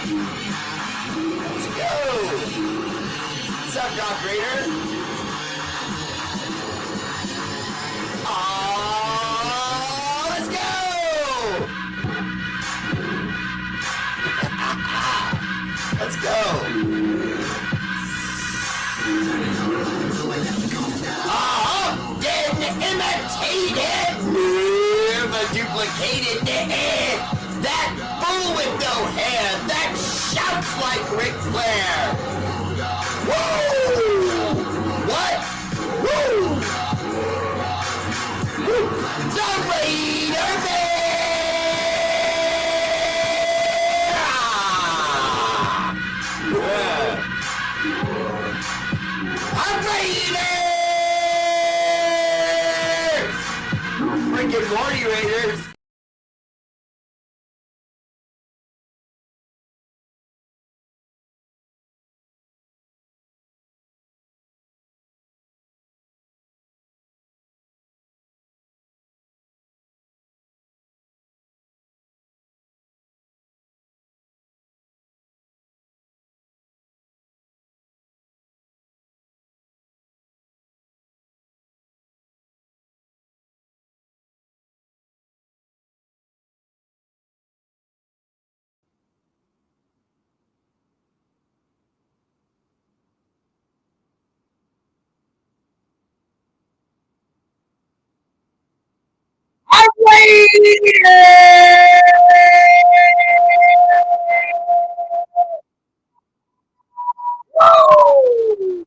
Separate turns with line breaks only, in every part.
Let's go. What's up, Doc Raider? Oh, let's go. Let's go. Getting imitated, never duplicated. That bull with no hair, that shouts like Ric Flair. Woo! What? Woo! Woo! The Raider Bear! I'm Raiders! Freaking Morty Raiders! I'm Raiders! Woo!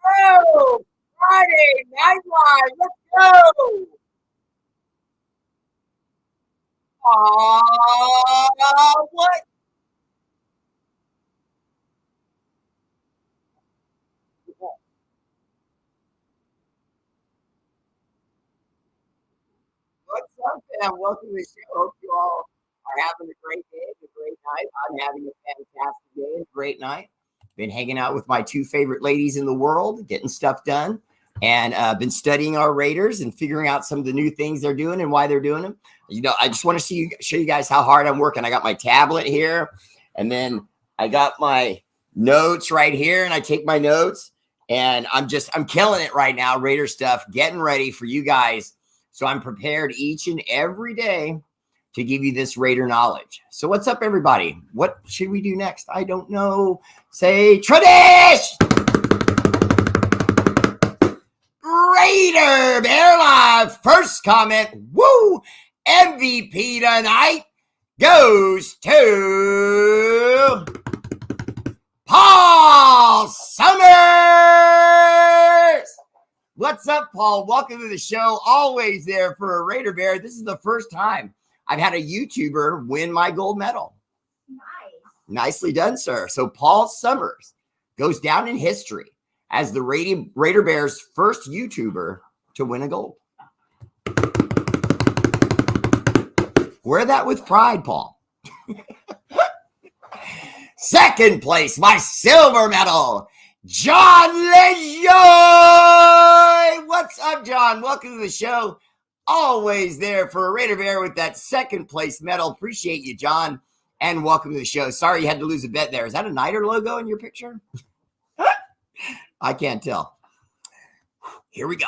Oh, Friday Night Live, let's go! What? What's up, fam? Welcome to the show. Hope you all are having a great day, a great night. I'm having a fantastic day and a great night. Been hanging out with my two favorite ladies in the world, getting stuff done, and been studying our Raiders and figuring out some of the new things they're doing and why they're doing them. You know, I just want to show you guys how hard I'm working. I got my tablet here, and then I got my notes right here, and I take my notes, and I'm killing it right now. Raider stuff, getting ready for you guys. So I'm prepared each and every day to give you this Raider knowledge. So what's up, everybody? What should we do next? I don't know. Say Tradish! Raider Bear Live. First comment. Woo! MVP tonight goes to Paul Summers. What's up, Paul? Welcome to the show. Always there for a Raider Bear. This is the first time I've had a YouTuber win my gold medal. Nice. Nicely done, sir. So Paul Summers goes down in history as the Raider Bears' first YouTuber to win a gold. Wear that with pride, Paul. Second place, my silver medal, John LeJoy. What's up, John? Welcome to the show. Always there for a Raider Bear with that second place medal. Appreciate you, John. And welcome to the show. Sorry you had to lose a bet there. Is that a Niter logo in your picture? I can't tell. Here we go.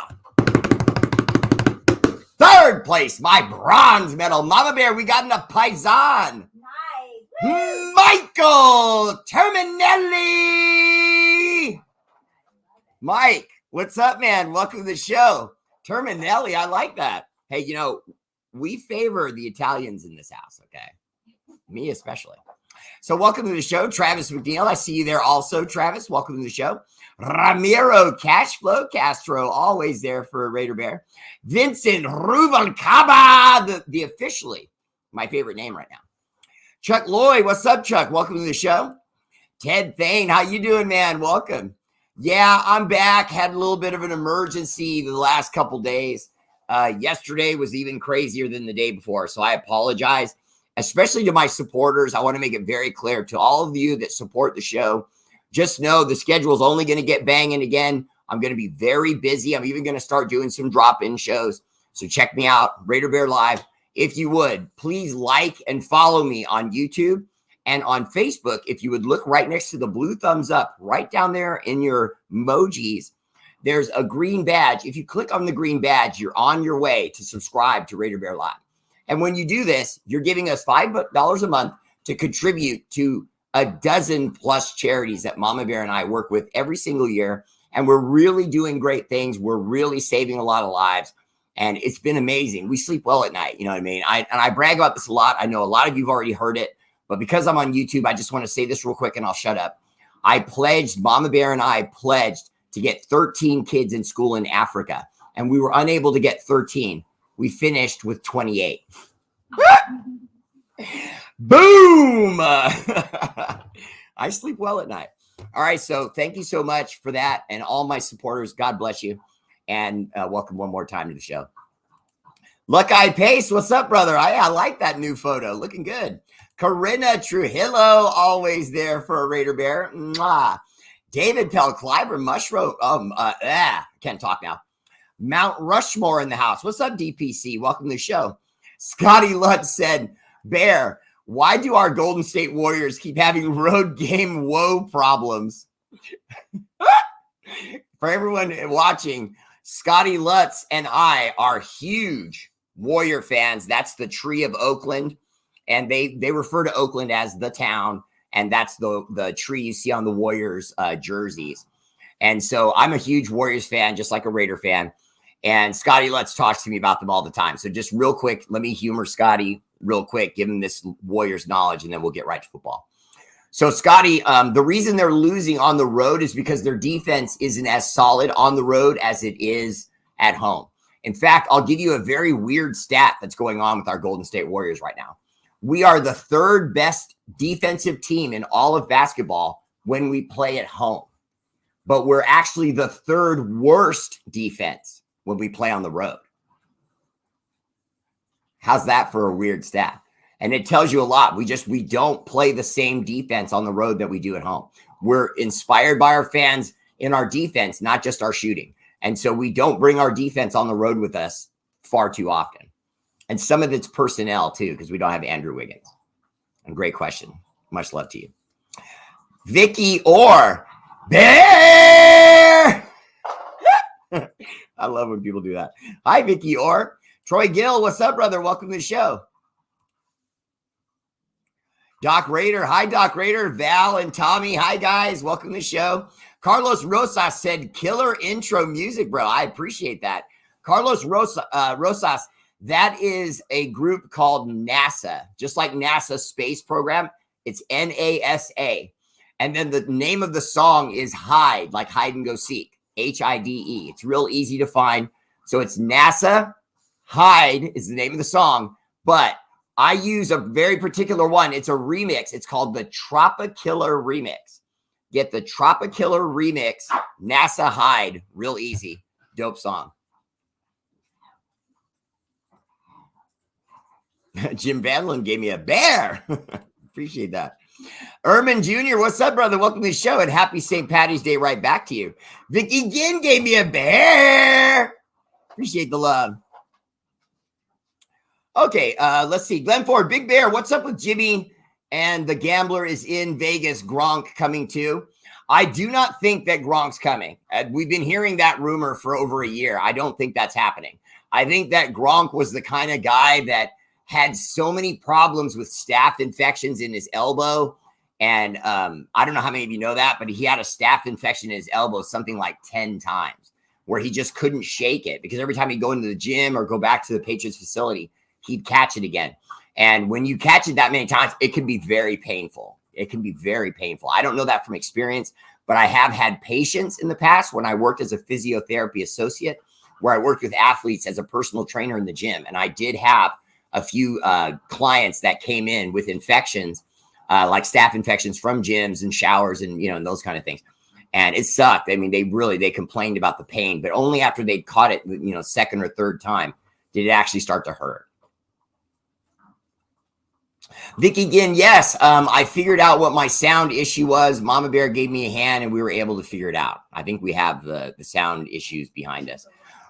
Third place, my bronze medal, Mama Bear. We got in a Paisan. Nice. Michael Terminelli. Mike, what's up, man? Welcome to the show. Terminelli, I like that. Hey, you know, we favor the Italians in this house, okay? Me especially. So welcome to the show, Travis McNeil. I see you there also, Travis. Welcome to the show. Ramiro Cashflow Castro, always there for a Raider Bear. Vincent Rubalcaba, the officially my favorite name right now. Chuck Lloyd, what's up, Chuck? Welcome to the show. Ted Thane, how you doing, man? Welcome. Yeah, I'm back. Had a little bit of an emergency the last couple days. Yesterday was even crazier than the day before, so I apologize, especially to my supporters. I want to make it very clear to all of you that support the show. Just know the schedule is only going to get banging again. I'm going to be very busy. I'm even going to start doing some drop-in shows. So check me out, Raider Bear Live. If you would, please like and follow me on YouTube And on Facebook, if you would look right next to the blue thumbs up, right down there in your emojis, there's a green badge. If you click on the green badge, you're on your way to subscribe to Raider Bear Live. And when you do this, you're giving us $5 a month to contribute to a dozen plus charities that Mama Bear and I work with every single year. And we're really doing great things. We're really saving a lot of lives. And it's been amazing. We sleep well at night. You know what I mean? I brag about this a lot. I know a lot of you've already heard it. But because I'm on YouTube, I just want to say this real quick and I'll shut up. Mama Bear and I pledged to get 13 kids in school in Africa. And we were unable to get 13. We finished with 28. Boom! I sleep well at night. All right, so thank you so much for that. And all my supporters, God bless you. And welcome one more time to the show. Luck-Eyed Pace, what's up, brother? I like that new photo. Looking good. Corinna Trujillo, always there for a Raider Bear. Mwah. David Pell, Clyber, Mushroom. Can't talk now. Mount Rushmore in the house. What's up, DPC? Welcome to the show. Scotty Lutz said, Bear, why do our Golden State Warriors keep having road game woe problems? For everyone watching, Scotty Lutz and I are huge Warrior fans. That's the tree of Oakland. And they refer to Oakland as the town. And that's the tree you see on the Warriors jerseys. And so I'm a huge Warriors fan, just like a Raider fan. And Scotty Lutz talks to me about them all the time. So just real quick, let me humor Scotty real quick, give him this Warriors knowledge, and then we'll get right to football. So Scotty, the reason they're losing on the road is because their defense isn't as solid on the road as it is at home. In fact, I'll give you a very weird stat that's going on with our Golden State Warriors right now. We are the third best defensive team in all of basketball when we play at home. But we're actually the third worst defense when we play on the road. How's that for a weird stat? And it tells you a lot. We don't play the same defense on the road that we do at home. We're inspired by our fans in our defense, not just our shooting. And so we don't bring our defense on the road with us far too often. And some of it's personnel too, because we don't have Andrew Wiggins. And great question. Much love to you. Vicky Orr. Bear! I love when people do that. Hi, Vicky Orr. Troy Gill, what's up, brother? Welcome to the show. Doc Raider. Hi, Doc Raider. Val and Tommy. Hi, guys. Welcome to the show. Carlos Rosas said, killer intro music, bro. I appreciate that. Carlos Rosas, that is a group called NASA, just like NASA space program. It's NASA. And then the name of the song is Hide, like hide and go seek, Hide. It's real easy to find. So it's NASA. Hide is the name of the song, but I use a very particular one. It's a remix. It's called the Tropikiller Remix. Get the Tropikiller Remix, NASA Hide, real easy. Dope song. Jim Vanlin gave me a bear. Appreciate that. Erman Jr., what's up, brother? Welcome to the show, and happy St. Patty's Day right back to you. Vicky Ginn gave me a bear. Appreciate the love. Okay, let's see. Glenn Ford, Big Bear, what's up with Jimmy and the Gambler is in Vegas, Gronk coming too? I do not think that Gronk's coming. We've been hearing that rumor for over a year. I don't think that's happening. I think that Gronk was the kind of guy that had so many problems with staph infections in his elbow. And I don't know how many of you know that, but he had a staph infection in his elbow something like 10 times where he just couldn't shake it because every time he'd go into the gym or go back to the Patriots facility, he'd catch it again. And when you catch it that many times, it can be very painful. It can be very painful. I don't know that from experience, but I have had patients in the past when I worked as a physiotherapy associate, where I worked with athletes as a personal trainer in the gym. And I did have a few clients that came in with infections, like staph infections from gyms and showers and, and those kind of things. And it sucked. I mean, they complained about the pain, but only after they'd caught it, second or third time did it actually start to hurt. Vicky Ginn, yes, I figured out what my sound issue was. Mama Bear gave me a hand and we were able to figure it out. I think we have the sound issues behind us.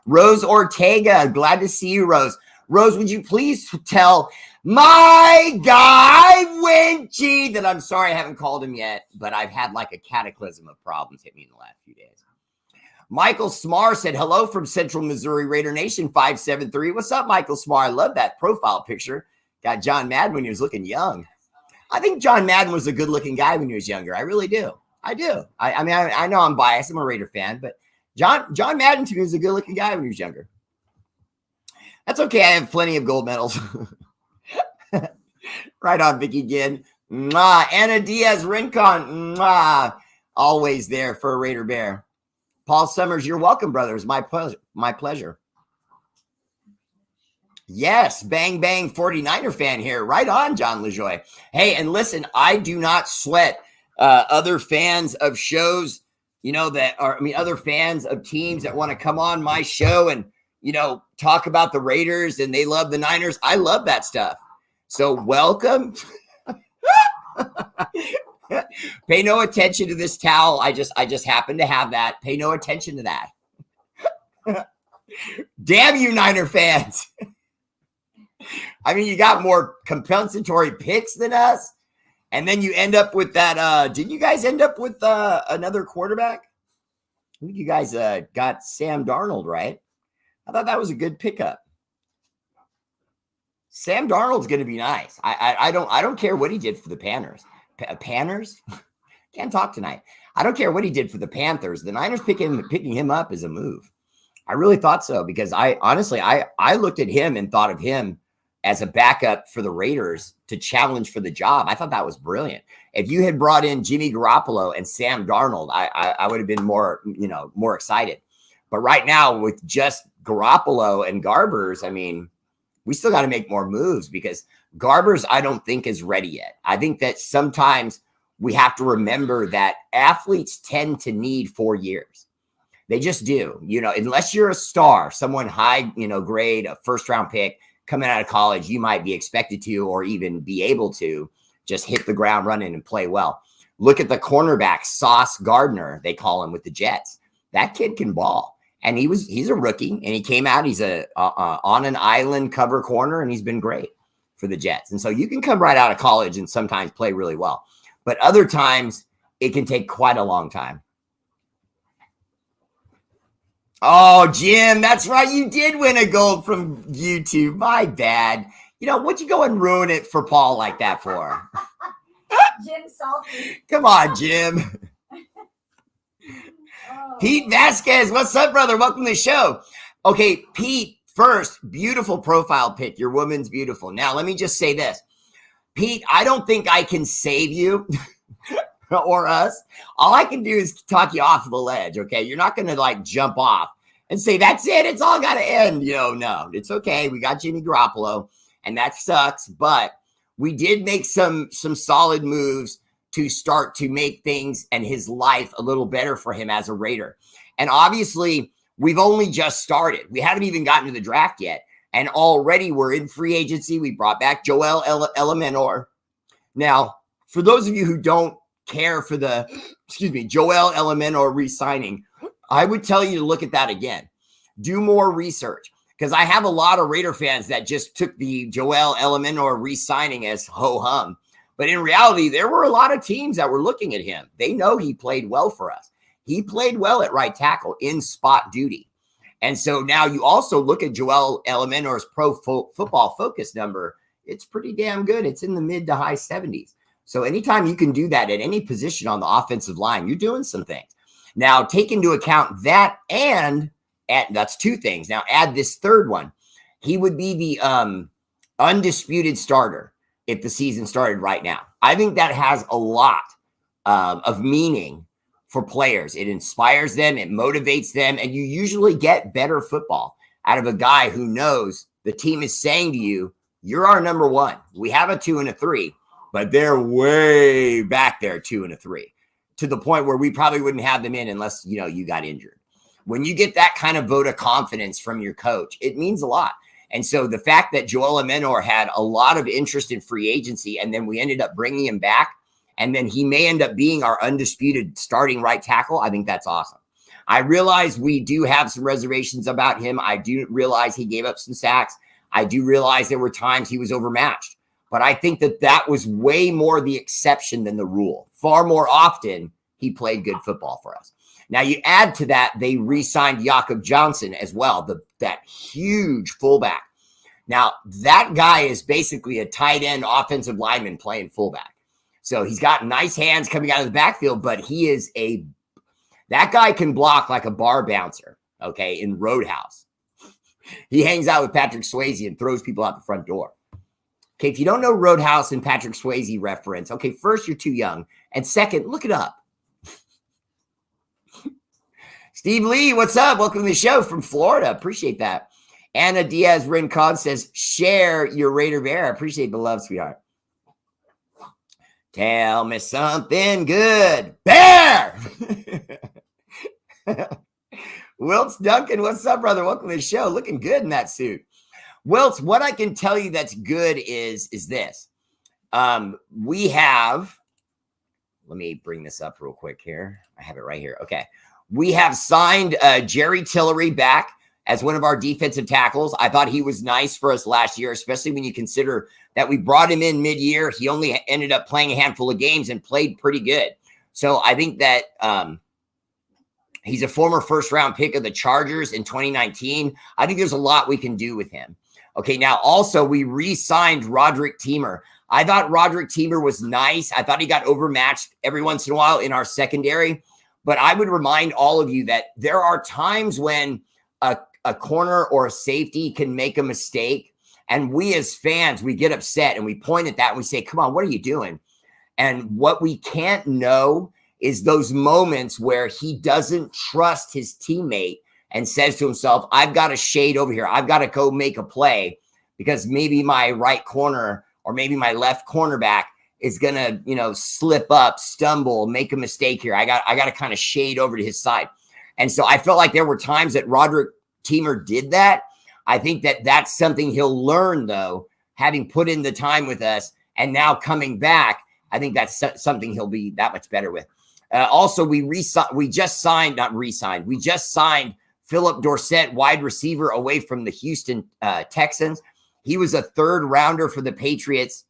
Rose Ortega, glad to see you, Rose. Rose, would you please tell My guy, Winchy, that I'm sorry I haven't called him yet, but I've had like a cataclysm of problems hit me in the last few days. Michael Smar said, hello from Central Missouri, Raider Nation 573. What's up, Michael Smar? I love that profile picture. Got John Madden when he was looking young. I think John Madden was a good-looking guy when he was younger. I really do. I do. I mean, I know I'm biased. I'm a Raider fan, but John Madden to me was a good-looking guy when he was younger. That's okay. I have plenty of gold medals. Right on, Vicky Ginn. Mwah. Anna Diaz Rincon. Mwah. Always there for a Raider Bear. Paul Summers, you're welcome, brothers. My pleasure. My pleasure. Yes, bang, bang, 49er fan here. Right on, John LaJoy. Hey, and listen, I do not sweat other fans of shows, other fans of teams that want to come on my show and, talk about the Raiders and they love the Niners. I love that stuff. So welcome. Pay no attention to this towel. I just happen to have that. Pay no attention to that. Damn you, Niner fans. I mean, you got more compensatory picks than us. And then you end up with that. Did you guys end up with another quarterback? I think you guys got Sam Darnold, right? I thought that was a good pickup. Sam Darnold's going to be nice. I don't care what he did for the Panthers. Panthers? Can't talk tonight. I don't care what he did for the Panthers. The Niners picking him up is a move. I really thought so because I honestly looked at him and thought of him as a backup for the Raiders to challenge for the job. I thought that was brilliant. If you had brought in Jimmy Garoppolo and Sam Darnold, I would have been more excited. But right now with just Garoppolo and Garbers, I mean, we still got to make more moves because Garbers, I don't think is ready yet. I think that sometimes we have to remember that athletes tend to need 4 years. They just do, unless you're a star, someone high, grade, a first round pick coming out of college, you might be expected to, or even be able to just hit the ground running and play well. Look at the cornerback, Sauce Gardner, they call him with the Jets. That kid can ball. And he's a rookie and he came out, he's a on an island cover corner and he's been great for the Jets. And so you can come right out of college and sometimes play really well, but other times it can take quite a long time. Oh, Jim, that's right. You did win a gold from YouTube. My bad. What'd you go and ruin it for Paul like that for?
Jim salty.
Come on, Jim. Oh. Pete Vasquez, what's up, brother? Welcome to the show. Okay, Pete, first, beautiful profile pic. Your woman's beautiful. Now, let me just say this. Pete, I don't think I can save you or us. All I can do is talk you off the ledge, okay? You're not going to, jump off and say, that's it. It's all got to end. No, it's okay. We got Jimmy Garoppolo, and that sucks. But we did make some solid moves to start to make things and his life a little better for him as a Raider. And obviously, we've only just started. We haven't even gotten to the draft yet. And already we're in free agency. We brought back Joel Elemenor. Now, for those of you who don't care for the, Joel Elemenor re-signing, I would tell you to look at that again. Do more research. Because I have a lot of Raider fans that just took the Joel Elemenor re-signing as ho-hum. But in reality, there were a lot of teams that were looking at him. They know he played well for us. He played well at right tackle in spot duty. And so now you also look at Joel Elemenor's Pro Football Focus number. It's pretty damn good. It's in the mid to high 70s. So anytime you can do that at any position on the offensive line, you're doing some things. Now, take into account that and that's two things. Now, add this third one. He would be the undisputed starter if the season started right now. I think that has a lot of meaning for players. It inspires them, it motivates them, and you usually get better football out of a guy who knows the team is saying to you, you're our number one. We have a 2 and a 3, but they're way back there 2 and a 3 to the point where we probably wouldn't have them in unless, you got injured. When you get that kind of vote of confidence from your coach, it means a lot. And so the fact that Joel Elemenor had a lot of interest in free agency, and then we ended up bringing him back, and then he may end up being our undisputed starting right tackle, I think that's awesome. I realize we do have some reservations about him. I do realize he gave up some sacks. I do realize there were times he was overmatched, but I think that was way more the exception than the rule. Far more often, he played good football for us. Now, you add to that, they re-signed Jakob Johnson as well, that huge fullback. Now, that guy is basically a tight end offensive lineman playing fullback. So he's got nice hands coming out of the backfield, but that guy can block like a bar bouncer, okay, in Roadhouse. He hangs out with Patrick Swayze and throws people out the front door. Okay, if you don't know Roadhouse and Patrick Swayze reference, okay, first, you're too young. And second, look it up. Steve Lee, what's up? Welcome to the show from Florida. Appreciate that. Anna Diaz Rincon says, share your Raider Bear. I appreciate the love, sweetheart. Tell me something good. Bear! Wilts Duncan, what's up, brother? Welcome to the show. Looking good in that suit. Wilts, what I can tell you that's good is this. We have, let me bring this up real quick here. I have it right here. Okay. We have signed Jerry Tillery back as one of our defensive tackles. I thought he was nice for us last year, especially when you consider that we brought him in mid-year. He only ended up playing a handful of games and played pretty good. So I think that he's a former first-round pick of the Chargers in 2019. I think there's a lot we can do with him. Okay, now also we re-signed Roderick Teamer. I thought Roderick Teamer was nice. I thought he got overmatched every once in a while in our secondary. But I would remind all of you that there are times when a corner or a safety can make a mistake. And we as fans, we get upset and we point at that and we say, come on, what are you doing? And what we can't know is those moments where he doesn't trust his teammate and says to himself, I've got to shade over here. I've got to go make a play because maybe my right corner or maybe my left cornerback is going to, slip up, stumble, make a mistake here. I got to kind of shade over to his side. And so I felt like there were times that Roderick Teamer did that. I think that that's something he'll learn, though, having put in the time with us and now coming back. I think that's something he'll be that much better with. Also, we just signed Philip Dorsett, wide receiver away from the Houston Texans. He was a third rounder for the Patriots.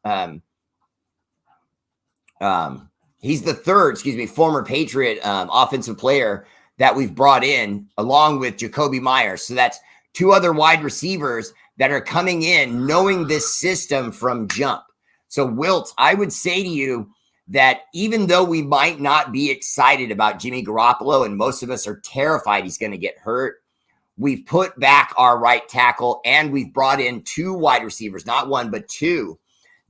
He's the third, former Patriot offensive player that we've brought in along with Jacoby Myers. So that's two other wide receivers that are coming in knowing this system from jump. So Wilt, I would say to you that even though we might not be excited about Jimmy Garoppolo and most of us are terrified he's going to get hurt, we've put back our right tackle and we've brought in two wide receivers, not one, but two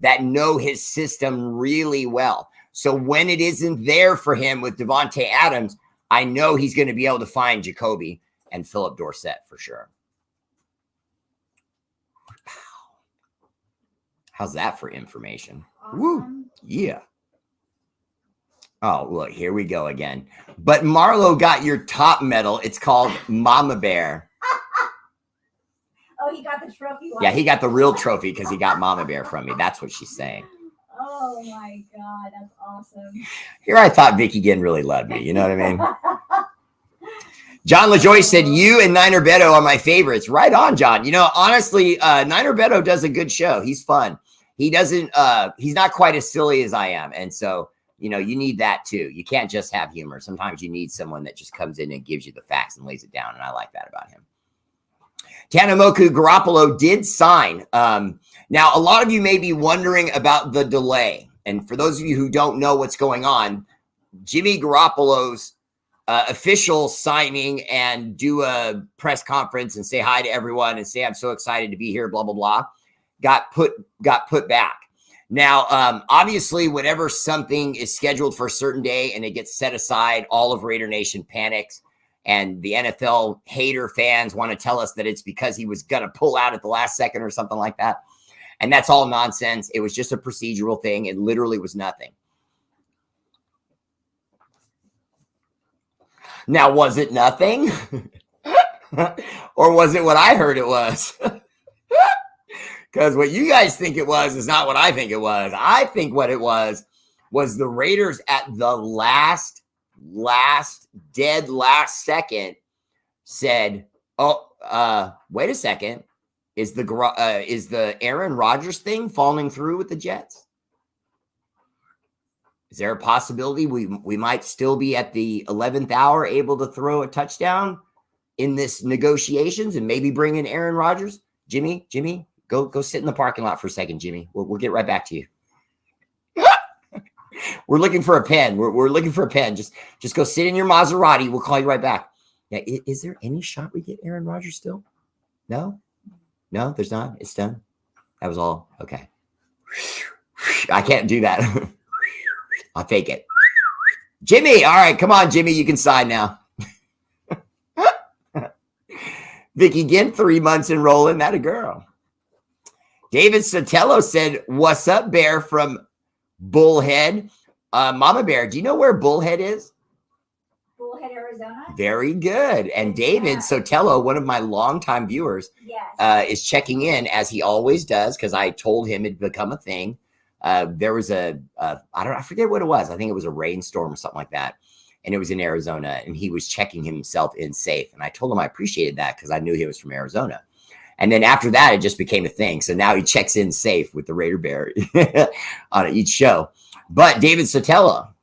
that know his system really well. So when it isn't there for him with Devontae Adams, I know he's going to be able to find Jacoby and Philip Dorsett for sure. How's that for information?
Awesome.
Woo. Yeah. Oh, look, here we go again. But Marlo got your top medal. It's called Mama Bear.
Oh, he got the trophy.
Yeah, he got the real trophy because he got Mama Bear from me. That's what she's saying.
Oh, my God. That's awesome.
Here I thought Vicky Ginn really loved me. You know what I mean? John LaJoy said, you and Niner Beto are my favorites. Right on, John. Honestly, Niner Beto does a good show. He's fun. He doesn't, he's not quite as silly as I am. And so, you need that too. You can't just have humor. Sometimes you need someone that just comes in and gives you the facts and lays it down. And I like that about him. Tanamoku Garoppolo did sign. Now, a lot of you may be wondering about the delay. And for those of you who don't know what's going on, Jimmy Garoppolo's official signing and do a press conference and say hi to everyone and say, I'm so excited to be here, blah, blah, blah, got put back. Now, obviously, whenever something is scheduled for a certain day and it gets set aside, all of Raider Nation panics. And the NFL hater fans want to tell us that it's because he was going to pull out at the last second or something like that. And that's all nonsense. It was just a procedural thing. It literally was nothing. Now, was it nothing? Or was it what I heard it was? Because what you guys think it was is not what I think it was. I think what it was the Raiders at the last second said, oh, wait a second. Is the Aaron Rodgers thing falling through with the Jets? Is there a possibility we might still be at the 11th hour able to throw a touchdown in this negotiations and maybe bring in Aaron Rodgers? Jimmy, go sit in the parking lot for a second, Jimmy. We'll get right back to you. We're looking for a pen. We're looking for a pen. Just go sit in your Maserati. We'll call you right back. Yeah, is there any shot we get Aaron Rodgers still? No, there's not. It's done. That was all. Okay. I can't do that. I'll fake it. Jimmy, all right, come on, Jimmy. You can sign now. Vicky Gint, 3 months enrolling. That a girl. David Sotelo said, "What's up, Bear?" from Bullhead. Mama Bear, do you know where Bullhead is?
Bullhead, Arizona.
Very good. And David Sotelo, one of my longtime viewers,
yes,
is checking in as he always does because I told him it'd become a thing. There was I forget what it was. I think it was a rainstorm or something like that. And it was in Arizona, and he was checking himself in safe. And I told him I appreciated that because I knew he was from Arizona. And then after that, it just became a thing. So now he checks in safe with the Raider Bear on each show. But David Sotelo,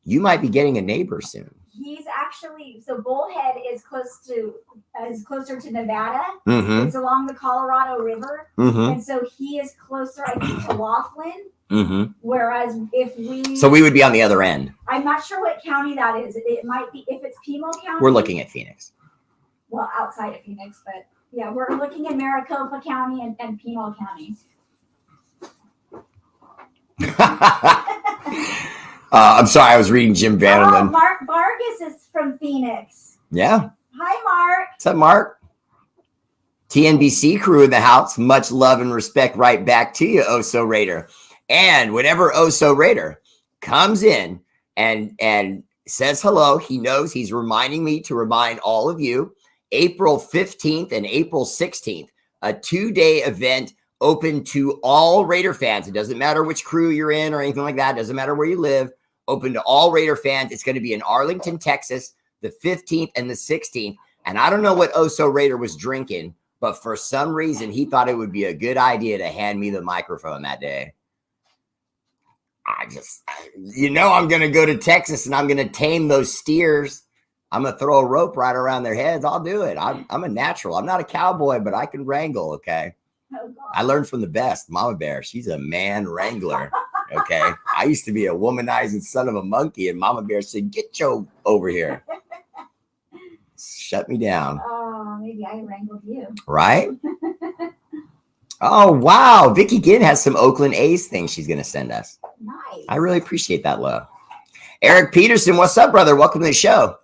you might be getting a neighbor soon.
He's actually, so Bullhead is closer to Nevada.
Mm-hmm.
It's along the Colorado River.
Mm-hmm.
And so he is closer, I think, to Laughlin.
Mm-hmm.
Whereas
so we would be on the other end.
I'm not sure what county that is. It might be, if it's Pimo County.
We're looking at Phoenix.
Well, outside of Phoenix, but yeah, we're looking at Maricopa County and Pimo County.
I'm sorry, I was reading Jim Vanderman.
Oh, Mark Vargas is from Phoenix.
Yeah.
Hi, Mark.
What's up, Mark? TNBC crew in the house. Much love and respect right back to you, Oso Raider. And whenever Oso Raider comes in and says hello, he knows he's reminding me to remind all of you, April 15th and April 16th, a 2-day event open to all Raider fans. It doesn't matter which crew you're in or anything like that. It doesn't matter where you live. Open to all Raider fans. It's going to be in Arlington, Texas, the 15th and the 16th. And I don't know what Oso Raider was drinking, but for some reason, he thought it would be a good idea to hand me the microphone that day. I'm going to go to Texas and I'm going to tame those steers. I'm going to throw a rope right around their heads. I'll do it. I'm a natural. I'm not a cowboy, but I can wrangle. Okay.
Oh,
I learned from the best. Mama Bear. She's a man wrangler. Okay. I used to be a womanizing son of a monkey, and Mama Bear said, "Get Joe over here." Shut me down.
Oh, maybe I wrangled you.
Right? Oh, wow. Vicky Ginn has some Oakland A's things she's going to send us.
Nice.
I really appreciate that, love. Eric Peterson, what's up, brother? Welcome to the show.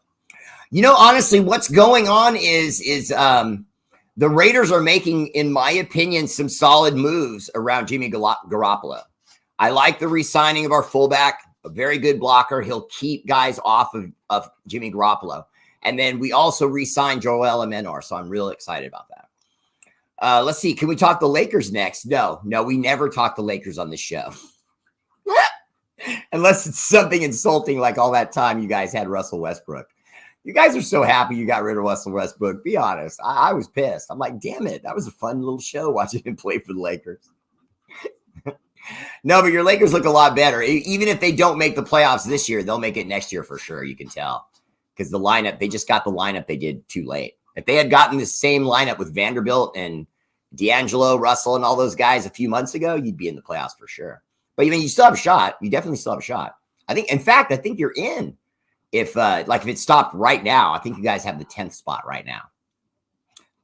You know, honestly, what's going on is the Raiders are making, in my opinion, some solid moves around Jimmy Garoppolo. I like the re-signing of our fullback, a very good blocker. He'll keep guys off of Jimmy Garoppolo. And then we also re-signed Joel Emmanuel, so I'm real excited about that. Let's see. Can we talk the Lakers next? No, we never talk the Lakers on this show. Unless it's something insulting like all that time you guys had Russell Westbrook. You guys are so happy you got rid of Russell Westbrook. Be honest. I was pissed. I'm like, damn it. That was a fun little show watching him play for the Lakers. No, but your Lakers look a lot better. Even if they don't make the playoffs this year, they'll make it next year for sure. You can tell. Because the lineup, they just got the lineup they did too late. If they had gotten the same lineup with Vanderbilt and D'Angelo, Russell, and all those guys a few months ago, you'd be in the playoffs for sure. But you still have a shot. You definitely still have a shot. I think you're in. If it stopped right now, I think you guys have the 10th spot right now.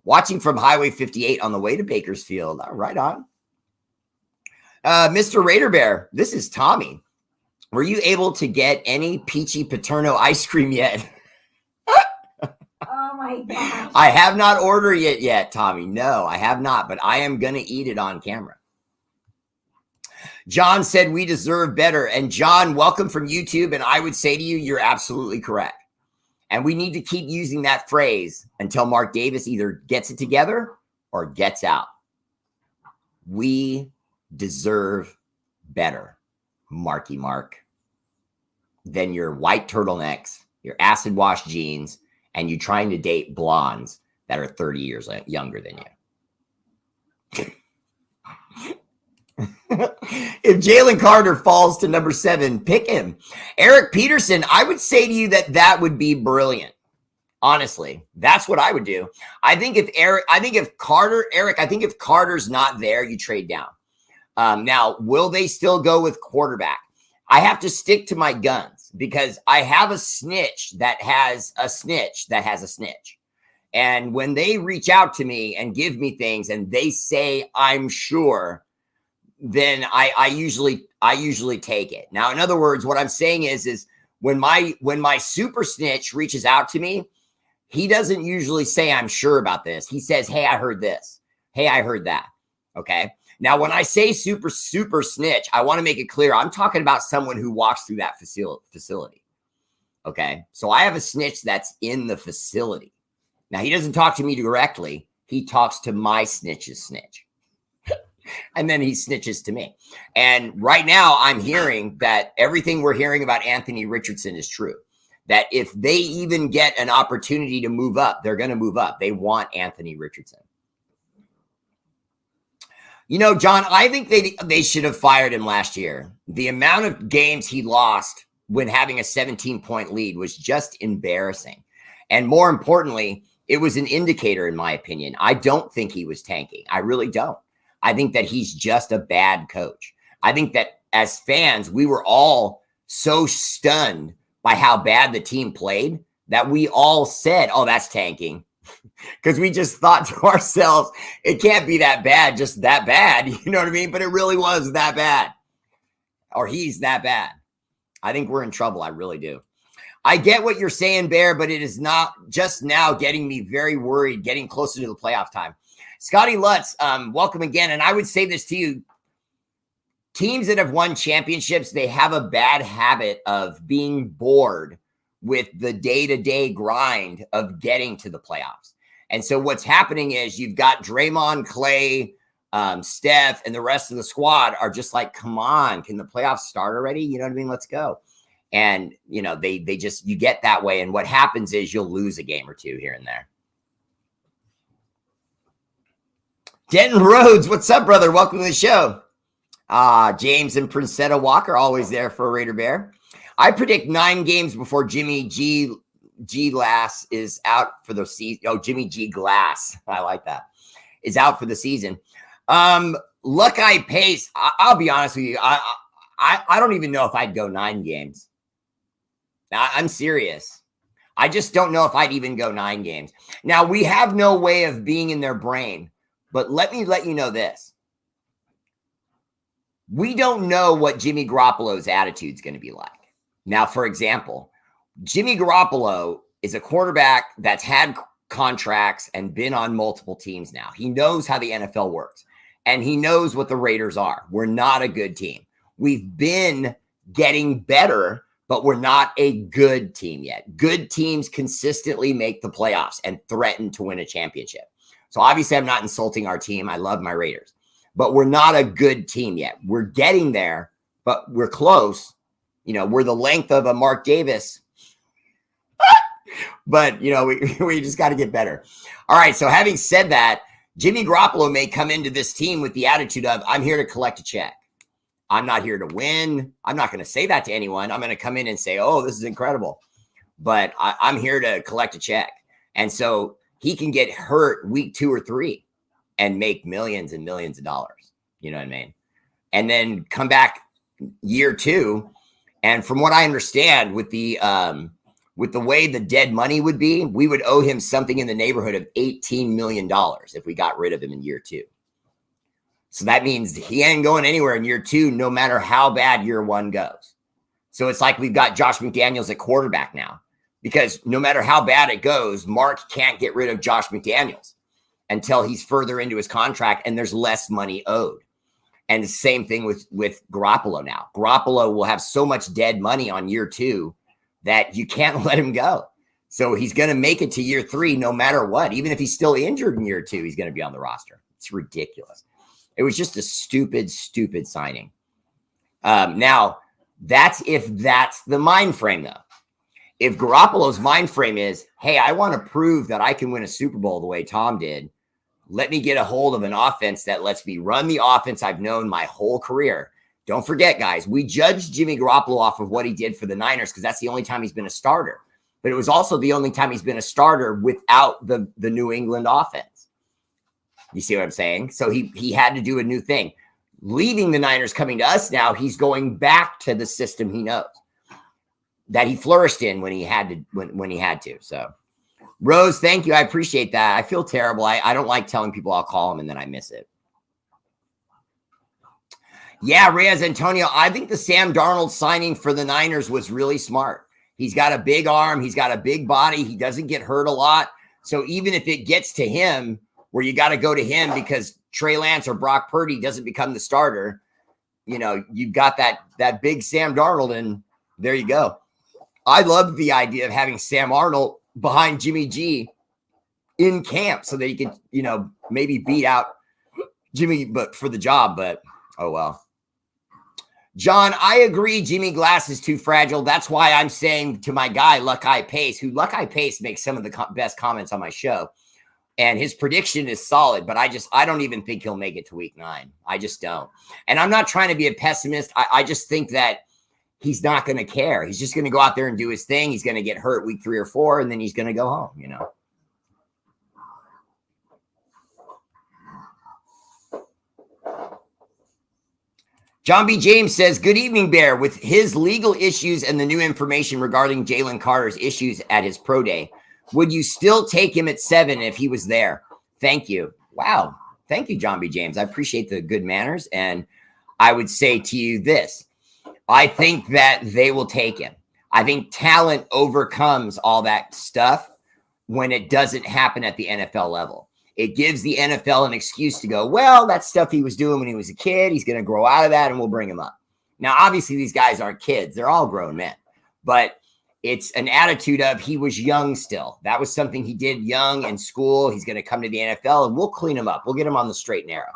Watching from Highway 58 on the way to Bakersfield. Right on. Mr. Raider Bear, this is Tommy. Were you able to get any Peachy Paterno ice cream yet?
Oh my gosh.
I have not ordered it yet, Tommy. No, I have not, but I am going to eat it on camera. John said we deserve better. And John, welcome from YouTube. And I would say to you, you're absolutely correct. And we need to keep using that phrase until Mark Davis either gets it together or gets out. We deserve better, Marky Mark, than your white turtlenecks, your acid wash jeans, and you trying to date blondes that are 30 years younger than you. If Jalen Carter falls to number 7, pick him. Eric Peterson, I would say to you that would be brilliant. Honestly, that's what I would do. I think if Carter's not there, you trade down. Now, will they still go with quarterback? I have to stick to my guns because I have a snitch that has a snitch that has a snitch. And when they reach out to me and give me things and they say, I'm sure, then I usually take it. Now, in other words, what I'm saying is when my super snitch reaches out to me, he doesn't usually say, I'm sure about this. He says, hey, I heard this. Hey, I heard that. Okay. Now, when I say super snitch, I want to make it clear. I'm talking about someone who walks through that facility. Okay. So I have a snitch that's in the facility. Now, he doesn't talk to me directly. He talks to my snitch's snitch. And then he snitches to me. And right now I'm hearing that everything we're hearing about Anthony Richardson is true. That if they even get an opportunity to move up, they're going to move up. They want Anthony Richardson. You know, John, I think they should have fired him last year. The amount of games he lost when having a 17-point lead was just embarrassing. And more importantly, it was an indicator, in my opinion. I don't think he was tanking. I really don't. I think that he's just a bad coach. I think that as fans, we were all so stunned by how bad the team played that we all said, oh, that's tanking. Because we just thought to ourselves, it can't be that bad, just that bad. You know what I mean? But it really was that bad. Or he's that bad. I think we're in trouble. I really do. I get what you're saying, Bear, but it is not just now getting me very worried, getting closer to the playoff time. Scotty Lutz, welcome again. And I would say this to you. Teams that have won championships, they have a bad habit of being bored with the day-to-day grind of getting to the playoffs. And so what's happening is you've got Draymond, Clay, Steph, and the rest of the squad are just like, come on, can the playoffs start already? You know what I mean? Let's go. And, you know, they just, you get that way. And what happens is you'll lose a game or two here and there. Denton Rhodes, what's up, brother? Welcome to the show. James and Princetta Walker, always there for a Raider Bear. I predict 9 games before Jimmy G Glass is out for the season. Oh, Jimmy G Glass. I like that. Is out for the season. Luckeye Pace. I'll be honest with you. I don't even know if I'd go 9 games. I'm serious. I just don't know if I'd even go 9 games. Now, we have no way of being in their brain, but let me let you know this. We don't know what Jimmy Garoppolo's attitude is going to be like. Now, for example, Jimmy Garoppolo is a quarterback that's had contracts and been on multiple teams now. He knows how the NFL works, and he knows what the Raiders are. We're not a good team. We've been getting better, but we're not a good team yet. Good teams consistently make the playoffs and threaten to win a championship. So obviously I'm not insulting our team. I love my Raiders, but we're not a good team yet. We're getting there, but we're close. You know, we're the length of a Mark Davis, but you know, we just got to get better. All right. So having said that, Jimmy Garoppolo may come into this team with the attitude of, I'm here to collect a check. I'm not here to win. I'm not going to say that to anyone. I'm going to come in and say, oh, this is incredible, but I'm here to collect a check. And so he can get hurt week 2 or 3 and make millions and millions of dollars. You know what I mean? And then come back year 2. And from what I understand, with the way the dead money would be, we would owe him something in the neighborhood of $18 million if we got rid of him in year 2. So that means he ain't going anywhere in year 2, no matter how bad year 1 goes. So it's like we've got Josh McDaniels at quarterback now, because no matter how bad it goes, Mark can't get rid of Josh McDaniels until he's further into his contract and there's less money owed. And the same thing with Garoppolo now. Garoppolo will have so much dead money on year 2 that you can't let him go. So he's going to make it to year 3 no matter what. Even if he's still injured in year 2, he's going to be on the roster. It's ridiculous. It was just a stupid signing. Now, that's if that's the mind frame, though. If Garoppolo's mind frame is, hey, I want to prove that I can win a Super Bowl the way Tom did, let me get a hold of an offense that lets me run the offense I've known my whole career. Don't forget, guys, we judged Jimmy Garoppolo off of what he did for the Niners because that's the only time he's been a starter. But it was also the only time he's been a starter without the New England offense. You see what I'm saying? So he had to do a new thing. Leaving the Niners, coming to us now, he's going back to the system he knows that he flourished in when he had to. So, Rose, thank you. I appreciate that. I feel terrible. I don't like telling people I'll call them and then I miss it. Yeah, Reyes Antonio, I think the Sam Darnold signing for the Niners was really smart. He's got a big arm. He's got a big body. He doesn't get hurt a lot. So even if it gets to him where you got to go to him because Trey Lance or Brock Purdy doesn't become the starter, you've got that big Sam Darnold, and there you go. I love the idea of having Sam Arnold behind Jimmy G in camp so that he could, maybe beat out Jimmy but for the job, but oh well. John, I agree Jimmy Glass is too fragile. That's why I'm saying to my guy, Luck-Eye Pace, who Luck-Eye Pace makes some of the best comments on my show. And his prediction is solid, but I don't even think he'll make it to week 9. I just don't. And I'm not trying to be a pessimist. I just think that he's not going to care. He's just going to go out there and do his thing. He's going to get hurt week 3 or 4, and then he's going to go home, John B. James says, good evening, Bear. With his legal issues and the new information regarding Jalen Carter's issues at his pro day, would you still take him at 7 if he was there? Thank you. Wow. Thank you, John B. James. I appreciate the good manners. And I would say to you this. I think that they will take him. I think talent overcomes all that stuff when it doesn't happen at the NFL level. It gives the NFL an excuse to go, well, that stuff he was doing when he was a kid, he's going to grow out of that and we'll bring him up. Now, obviously, these guys aren't kids. They're all grown men. But it's an attitude of he was young still. That was something he did young in school. He's going to come to the NFL and we'll clean him up. We'll get him on the straight and narrow.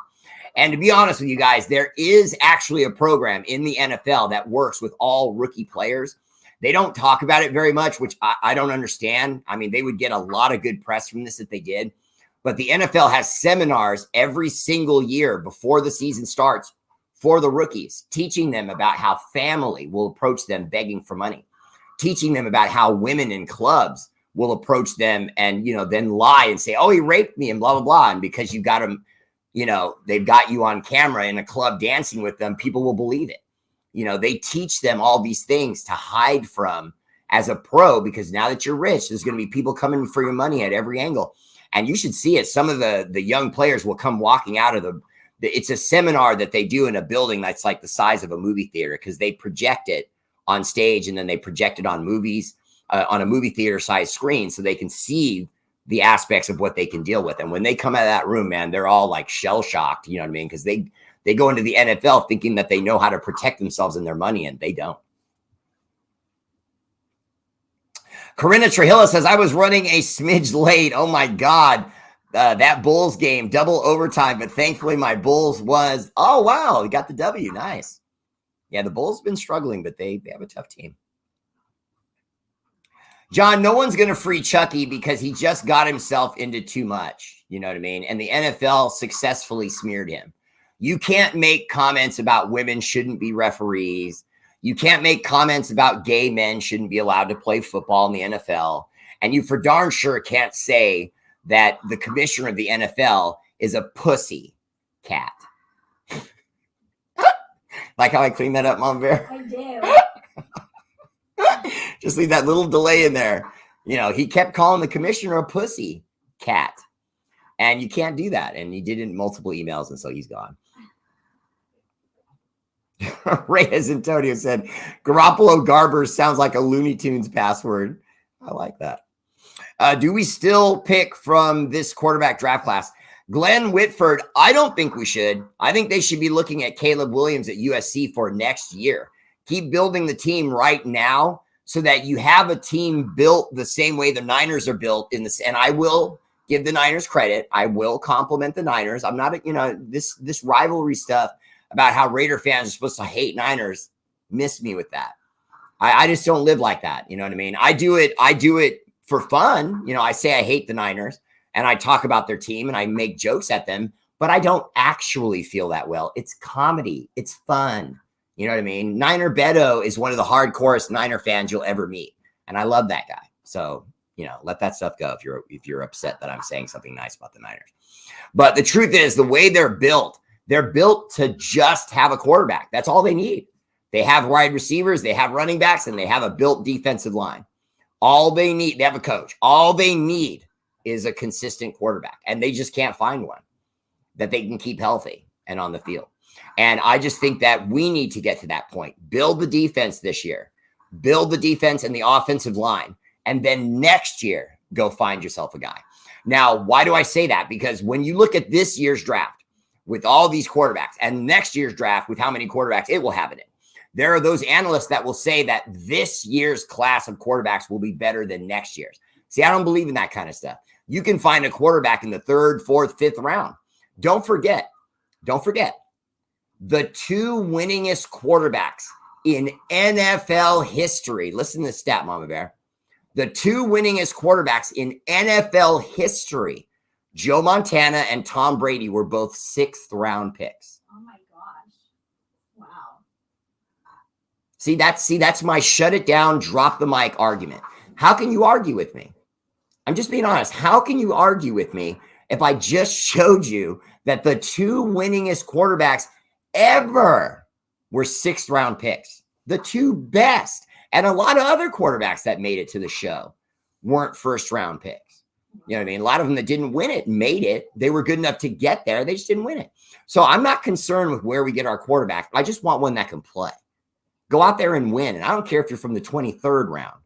And to be honest with you guys, there is actually a program in the NFL that works with all rookie players. They don't talk about it very much, which I don't understand. I mean, they would get a lot of good press from this if they did. But the NFL has seminars every single year before the season starts for the rookies, teaching them about how family will approach them begging for money, teaching them about how women in clubs will approach them and, then lie and say, oh, he raped me and blah, blah, blah. And because you got him, they've got you on camera in a club dancing with them, people will believe it. They teach them all these things to hide from as a pro, because now that you're rich, there's going to be people coming for your money at every angle. And you should see it. Some of the young players will come walking out of it's a seminar that they do in a building that's like the size of a movie theater, because they project it on stage and then they project it on movies, on a movie theater size screen, so they can see the aspects of what they can deal with. And when they come out of that room, man, they're all like shell shocked, you know what I mean? Because they go into the NFL thinking that they know how to protect themselves and their money, and they don't. Corinna Trujillo says, I was running a smidge late. Oh, my God. That Bulls game, double overtime. But thankfully, my Bulls was, oh, wow. We got the W. Nice. Yeah, the Bulls been struggling, but they have a tough team. John, no one's going to free Chucky because he just got himself into too much. You know what I mean? And the NFL successfully smeared him. You can't make comments about women shouldn't be referees. You can't make comments about gay men shouldn't be allowed to play football in the NFL. And you for darn sure can't say that the commissioner of the NFL is a pussy cat. Like how I cleaned that up, Mom Bear?
I do.
Just leave that little delay in there. He kept calling the commissioner a pussy cat. And you can't do that. And he did it in multiple emails, and so he's gone. Reyes Antonio said, Garoppolo Garber sounds like a Looney Tunes password. I like that. Do we still pick from this quarterback draft class? Glenn Whitford, I don't think we should. I think they should be looking at Caleb Williams at USC for next year. Keep building the team right now so that you have a team built the same way the Niners are built in this. And I will give the Niners credit. I will compliment the Niners. I'm not, this rivalry stuff about how Raider fans are supposed to hate Niners, miss me with that. I just don't live like that. You know what I mean? I do it for fun. I say I hate the Niners, and I talk about their team and I make jokes at them, but I don't actually feel that well. It's comedy. It's fun. You know what I mean? Niner Beto is one of the hardcorest Niner fans you'll ever meet. And I love that guy. So, let that stuff go if you're upset that I'm saying something nice about the Niners. But the truth is, the way they're built to just have a quarterback. That's all they need. They have wide receivers, they have running backs, and they have a built defensive line. All they need, they have a coach. All they need is a consistent quarterback. And they just can't find one that they can keep healthy and on the field. And I just think that we need to get to that point. Build the defense this year. Build the defense and the offensive line. And then next year, go find yourself a guy. Now, why do I say that? Because when you look at this year's draft with all these quarterbacks and next year's draft with how many quarterbacks it will have in it, there are those analysts that will say that this year's class of quarterbacks will be better than next year's. See, I don't believe in that kind of stuff. You can find a quarterback in the 3rd, 4th, 5th round. Don't forget, the 2 winningest quarterbacks in NFL history. Listen to this stat, Mama Bear. The 2 winningest quarterbacks in NFL history, Joe Montana and Tom Brady, were both 6th round picks.
Oh my gosh. Wow.
See, that's my shut it down, drop the mic argument. How can you argue with me? I'm just being honest. How can you argue with me if I just showed you that the 2 winningest quarterbacks ever were 6th round picks? The 2 best. And a lot of other quarterbacks that made it to the show weren't 1st round picks. You know what I mean? A lot of them that didn't win it made it. They were good enough to get there. They just didn't win it. So I'm not concerned with where we get our quarterback. I just want one that can play. Go out there and win. And I don't care if you're from the 23rd round.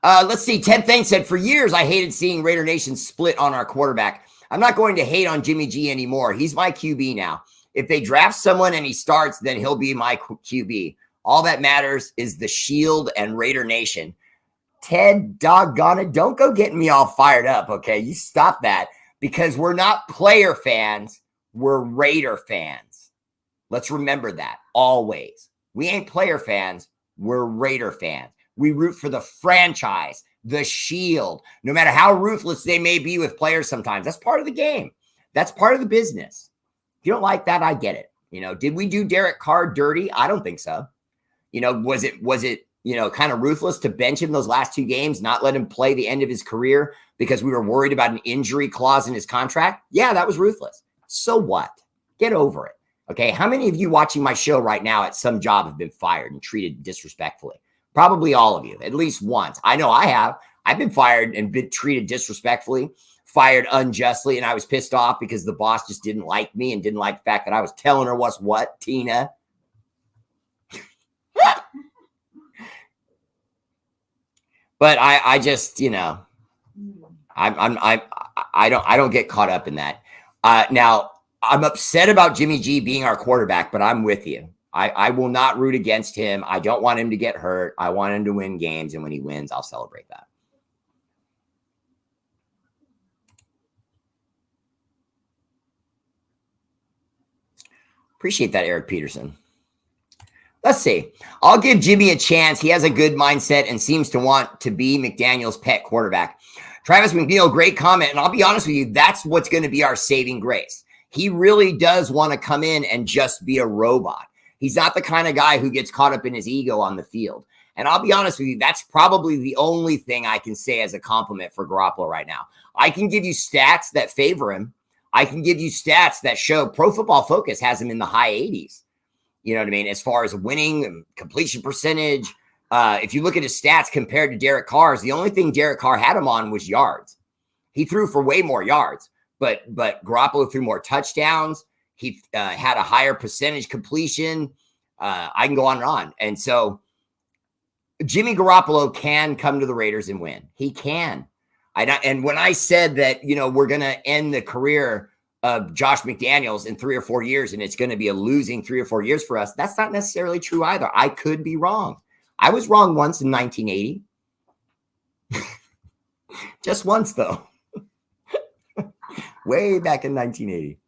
Let's see. Ted Thane said, for years, I hated seeing Raider Nation split on our quarterback. I'm not going to hate on Jimmy G anymore. He's my QB now. If they draft someone and he starts, then he'll be my QB. All that matters is the Shield and Raider Nation. Ted, doggone it, don't go getting me all fired up, okay? You stop that, because we're not player fans. We're Raider fans. Let's remember that always. We ain't player fans. We're Raider fans. We root for the franchise, the Shield, no matter how ruthless they may be with players sometimes. That's part of the game. That's part of the business. If you don't like that, I get it. Did we do Derek Carr dirty? I don't think so. Was it kind of ruthless to bench him those last 2 games, not let him play the end of his career because we were worried about an injury clause in his contract? Yeah, that was ruthless. So what? Get over it. Okay. How many of you watching my show right now at some job have been fired and treated disrespectfully? Probably all of you, at least once. I know I have. I've been fired and been treated disrespectfully, fired unjustly, and I was pissed off because the boss just didn't like me and didn't like the fact that I was telling her what's what, Tina. But I just, I don't get caught up in that. Now I'm upset about Jimmy G being our quarterback, but I'm with you. I will not root against him. I don't want him to get hurt. I want him to win games. And when he wins, I'll celebrate that. Appreciate that, Eric Peterson. Let's see. I'll give Jimmy a chance. He has a good mindset and seems to want to be McDaniel's pet quarterback. Travis McNeil, great comment. And I'll be honest with you, that's what's going to be our saving grace. He really does want to come in and just be a robot. He's not the kind of guy who gets caught up in his ego on the field. And I'll be honest with you, that's probably the only thing I can say as a compliment for Garoppolo right now. I can give you stats that favor him. I can give you stats that show Pro Football Focus has him in the high 80s. You know what I mean? As far as winning and completion percentage, if you look at his stats compared to Derek Carr's, the only thing Derek Carr had him on was yards. He threw for way more yards, but Garoppolo threw more touchdowns. He had a higher percentage completion. I can go on and on. And so Jimmy Garoppolo can come to the Raiders and win. He can. And when I said that, we're going to end the career of Josh McDaniels in 3 or 4 years, and it's going to be a losing 3 or 4 years for us, that's not necessarily true either. I could be wrong. I was wrong once in 1980. Just once, though. Way back in 1980.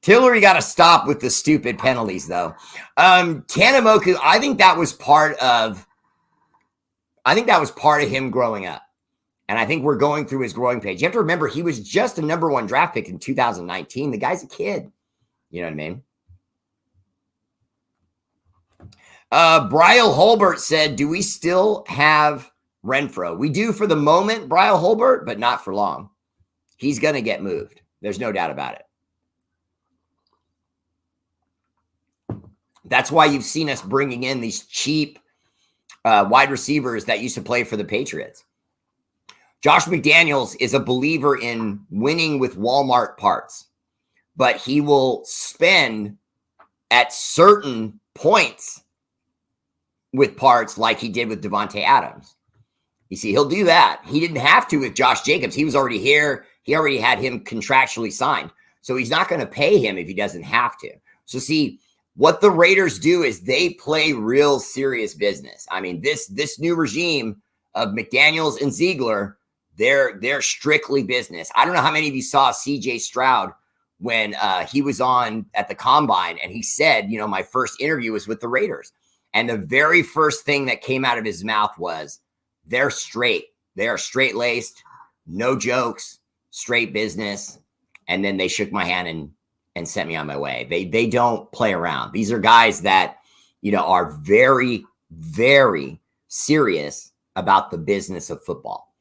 Tillery got to stop with the stupid penalties, though. Tanamoku, I think that was part of I think that was part of him growing up. And I think we're going through his growing pains. You have to remember, he was just a number 1 draft pick in 2019. The guy's a kid. You know what I mean? Brian Holbert said, do we still have Renfro? We do for the moment, Brian Holbert, but not for long. He's going to get moved. There's no doubt about it. That's why you've seen us bringing in these cheap wide receivers that used to play for the Patriots. Josh McDaniels is a believer in winning with Walmart parts, but he will spend at certain points with parts like he did with Devontae Adams. You see, he'll do that. He didn't have to with Josh Jacobs. He was already here. He already had him contractually signed. So he's not going to pay him if he doesn't have to. So see, what the Raiders do is they play real serious business. I mean, this new regime of McDaniels and Ziegler, they're strictly business. I don't know how many of you saw CJ Stroud when he was on at the Combine, and he said, you know, my first interview was with the Raiders. And the very first thing that came out of his mouth was, they're straight. They are straight-laced, no jokes, straight business. And then they shook my hand and sent me on my way. They don't play around. These are guys that, you know, are very, very serious about the business of football.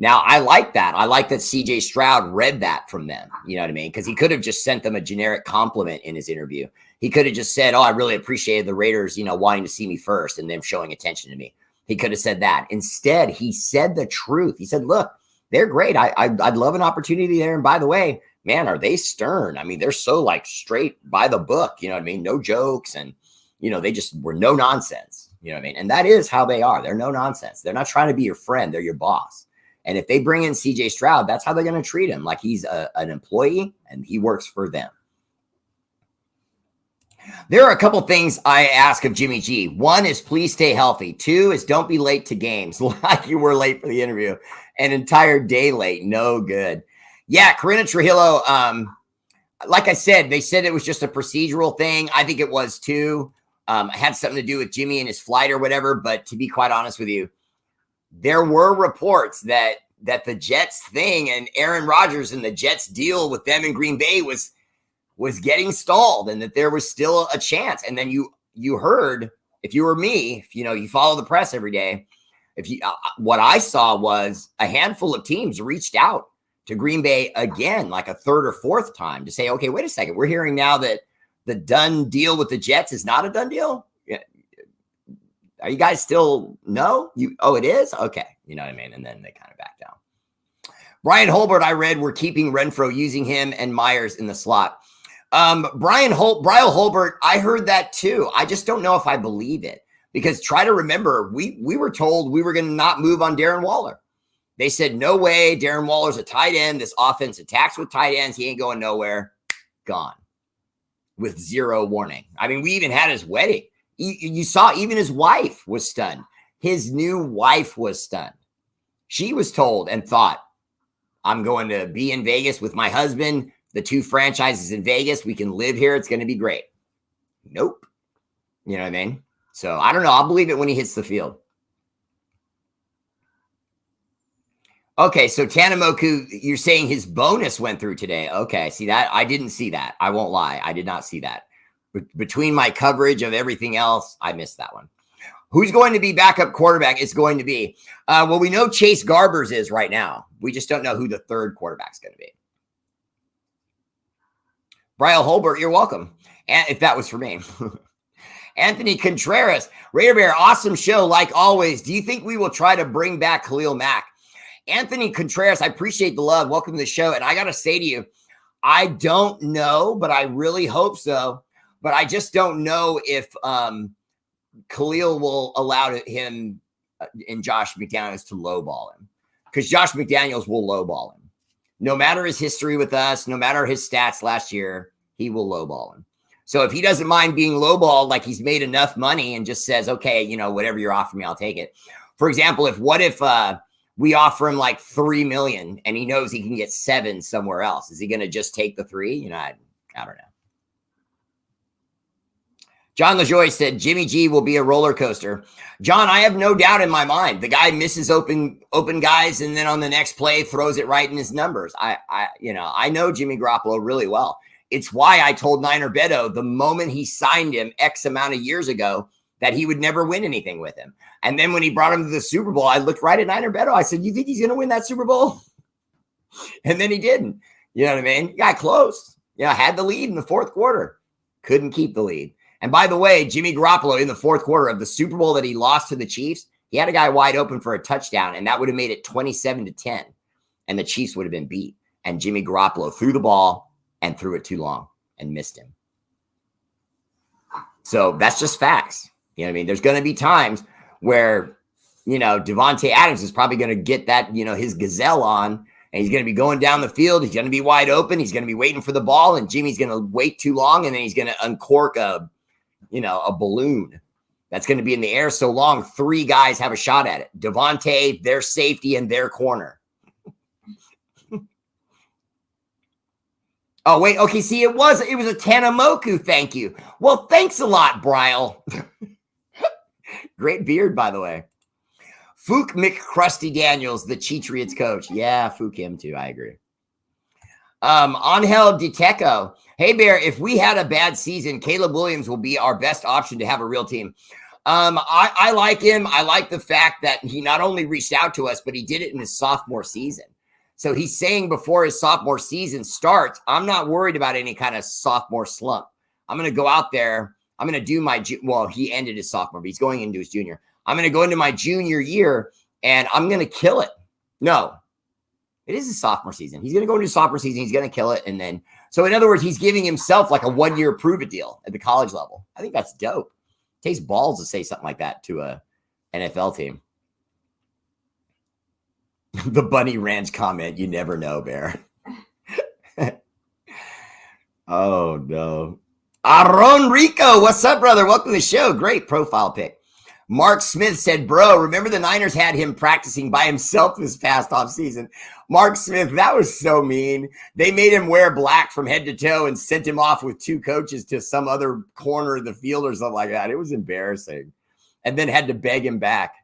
Now, I like that. I like that CJ Stroud read that from them. You know what I mean? Because he could have just sent them a generic compliment in his interview. He could have just said, oh, I really appreciated the Raiders, you know, wanting to see me first and them showing attention to me. He could have said that. Instead, he said the truth. He said, look, they're great. I'd love an opportunity there. And by the way, man, are they stern? I mean, they're so like straight by the book, you know what I mean? No jokes. And, you know, they just were no nonsense, you know what I mean? And that is how they are. They're no nonsense. They're not trying to be your friend. They're your boss. And if they bring in CJ Stroud, that's how they're going to treat him. Like he's an employee and he works for them. There are a couple things I ask of Jimmy G. One is please stay healthy. 2 is don't be late to games like you were late for the interview. An entire day late. No good. Yeah, Karina Trujillo, like I said, they said it was just a procedural thing. I think it was too. It had something to do with Jimmy and his flight or whatever. But to be quite honest with you, there were reports that the Jets thing and Aaron Rodgers and the Jets deal with them in Green Bay was getting stalled and that there was still a chance. And then you heard, if you were me, if, you know, you follow the press every day, what I saw was a handful of teams reached out to Green Bay again, like a 3rd or 4th time to say, okay, wait a second. We're hearing now that the done deal with the Jets is not a done deal. Are you guys still no? Oh, it is? Okay. You know what I mean? And then they kind of back down. Brian Holbert, I read, we're keeping Renfro, using him and Myers in the slot. Brian Holbert, I heard that too. I just don't know if I believe it, because try to remember, we were told we were going to not move on Darren Waller. They said, no way. Darren Waller's a tight end. This offense attacks with tight ends. He ain't going nowhere. Gone with 0 warning. I mean, we even had his wedding. You saw even his wife was stunned. His new wife was stunned. She was told and thought, I'm going to be in Vegas with my husband. The 2 franchises in Vegas. We can live here. It's going to be great. Nope. You know what I mean? So I don't know. I'll believe it when he hits the field. Okay. So Tanamoku, you're saying his bonus went through today. Okay. See that? I didn't see that. I won't lie. I did not see that. Between my coverage of everything else, I missed that one. Who's going to be backup quarterback? It's going to be, well, we know Chase Garbers is right now. We just don't know who the 3rd quarterback's going to be. Brian Holbert, you're welcome. And if that was for me. Anthony Contreras, Raider Bear, awesome show like always. Do you think we will try to bring back Khalil Mack? Anthony Contreras, I appreciate the love. Welcome to the show. And I got to say to you, I don't know, but I really hope so. But I just don't know if Khalil will allow him and Josh McDaniels to lowball him, because Josh McDaniels will lowball him. No matter his history with us, no matter his stats last year, he will lowball him. So if he doesn't mind being lowballed, like he's made enough money and just says, okay, you know, whatever you're offering me, I'll take it. For example, if we offer him like $3 million and he knows he can get 7 somewhere else, is he going to just take the 3? You know, I don't know. John LaJoy said Jimmy G will be a roller coaster. John, I have no doubt in my mind. The guy misses open guys, and then on the next play throws it right in his numbers. I know Jimmy Garoppolo really well. It's why I told Niner Beto the moment he signed him X amount of years ago that he would never win anything with him. And then when he brought him to the Super Bowl, I looked right at Niner Beto. I said, "You think he's going to win that Super Bowl?" And then he didn't. You know what I mean? He got close. Had the lead in the fourth quarter. Couldn't keep the lead. And by the way, Jimmy Garoppolo in the fourth quarter of the Super Bowl that he lost to the Chiefs, he had a guy wide open for a touchdown, and that would have made it 27-10, and the Chiefs would have been beat. And Jimmy Garoppolo threw the ball and threw it too long and missed him. So that's just facts. You know what I mean? There's going to be times where, Devontae Adams is probably going to get that, his gazelle on, and he's going to be going down the field. He's going to be wide open. He's going to be waiting for the ball, and Jimmy's going to wait too long, and then he's going to uncork a balloon that's going to be in the air so long, three guys have a shot at it. Devontae, their safety, and their corner. Oh, wait. Okay, see, it was a Tanamoku, thank you. Well, thanks a lot, Bryle. Great beard, by the way. Fook McCrusty Daniels, the Cheatriots coach. Yeah, Fook him too, I agree. Angel Diteco. Hey, Bear, if we had a bad season, Caleb Williams will be our best option to have a real team. I like him. I like the fact that he not only reached out to us, but he did it in his sophomore season. So he's saying before his sophomore season starts, I'm not worried about any kind of sophomore slump. I'm going to go out there. I'm going to do he ended his sophomore, but he's going into his junior. I'm going to go into my junior year, and I'm going to kill it. No, it is his sophomore season. He's going to go into his sophomore season. He's going to kill it. And then, so in other words, he's giving himself like a 1-year prove-it deal at the college level. I think that's dope. It takes balls to say something like that to a NFL team. The Bunny Ranch comment, you never know, Bear. Oh, no. Aaron Rico, what's up, brother? Welcome to the show. Great profile pic. Mark Smith said, bro, remember the Niners had him practicing by himself this past offseason? Mark Smith, that was so mean. They made him wear black from head to toe and sent him off with 2 coaches to some other corner of the field or something like that. It was embarrassing. And then had to beg him back.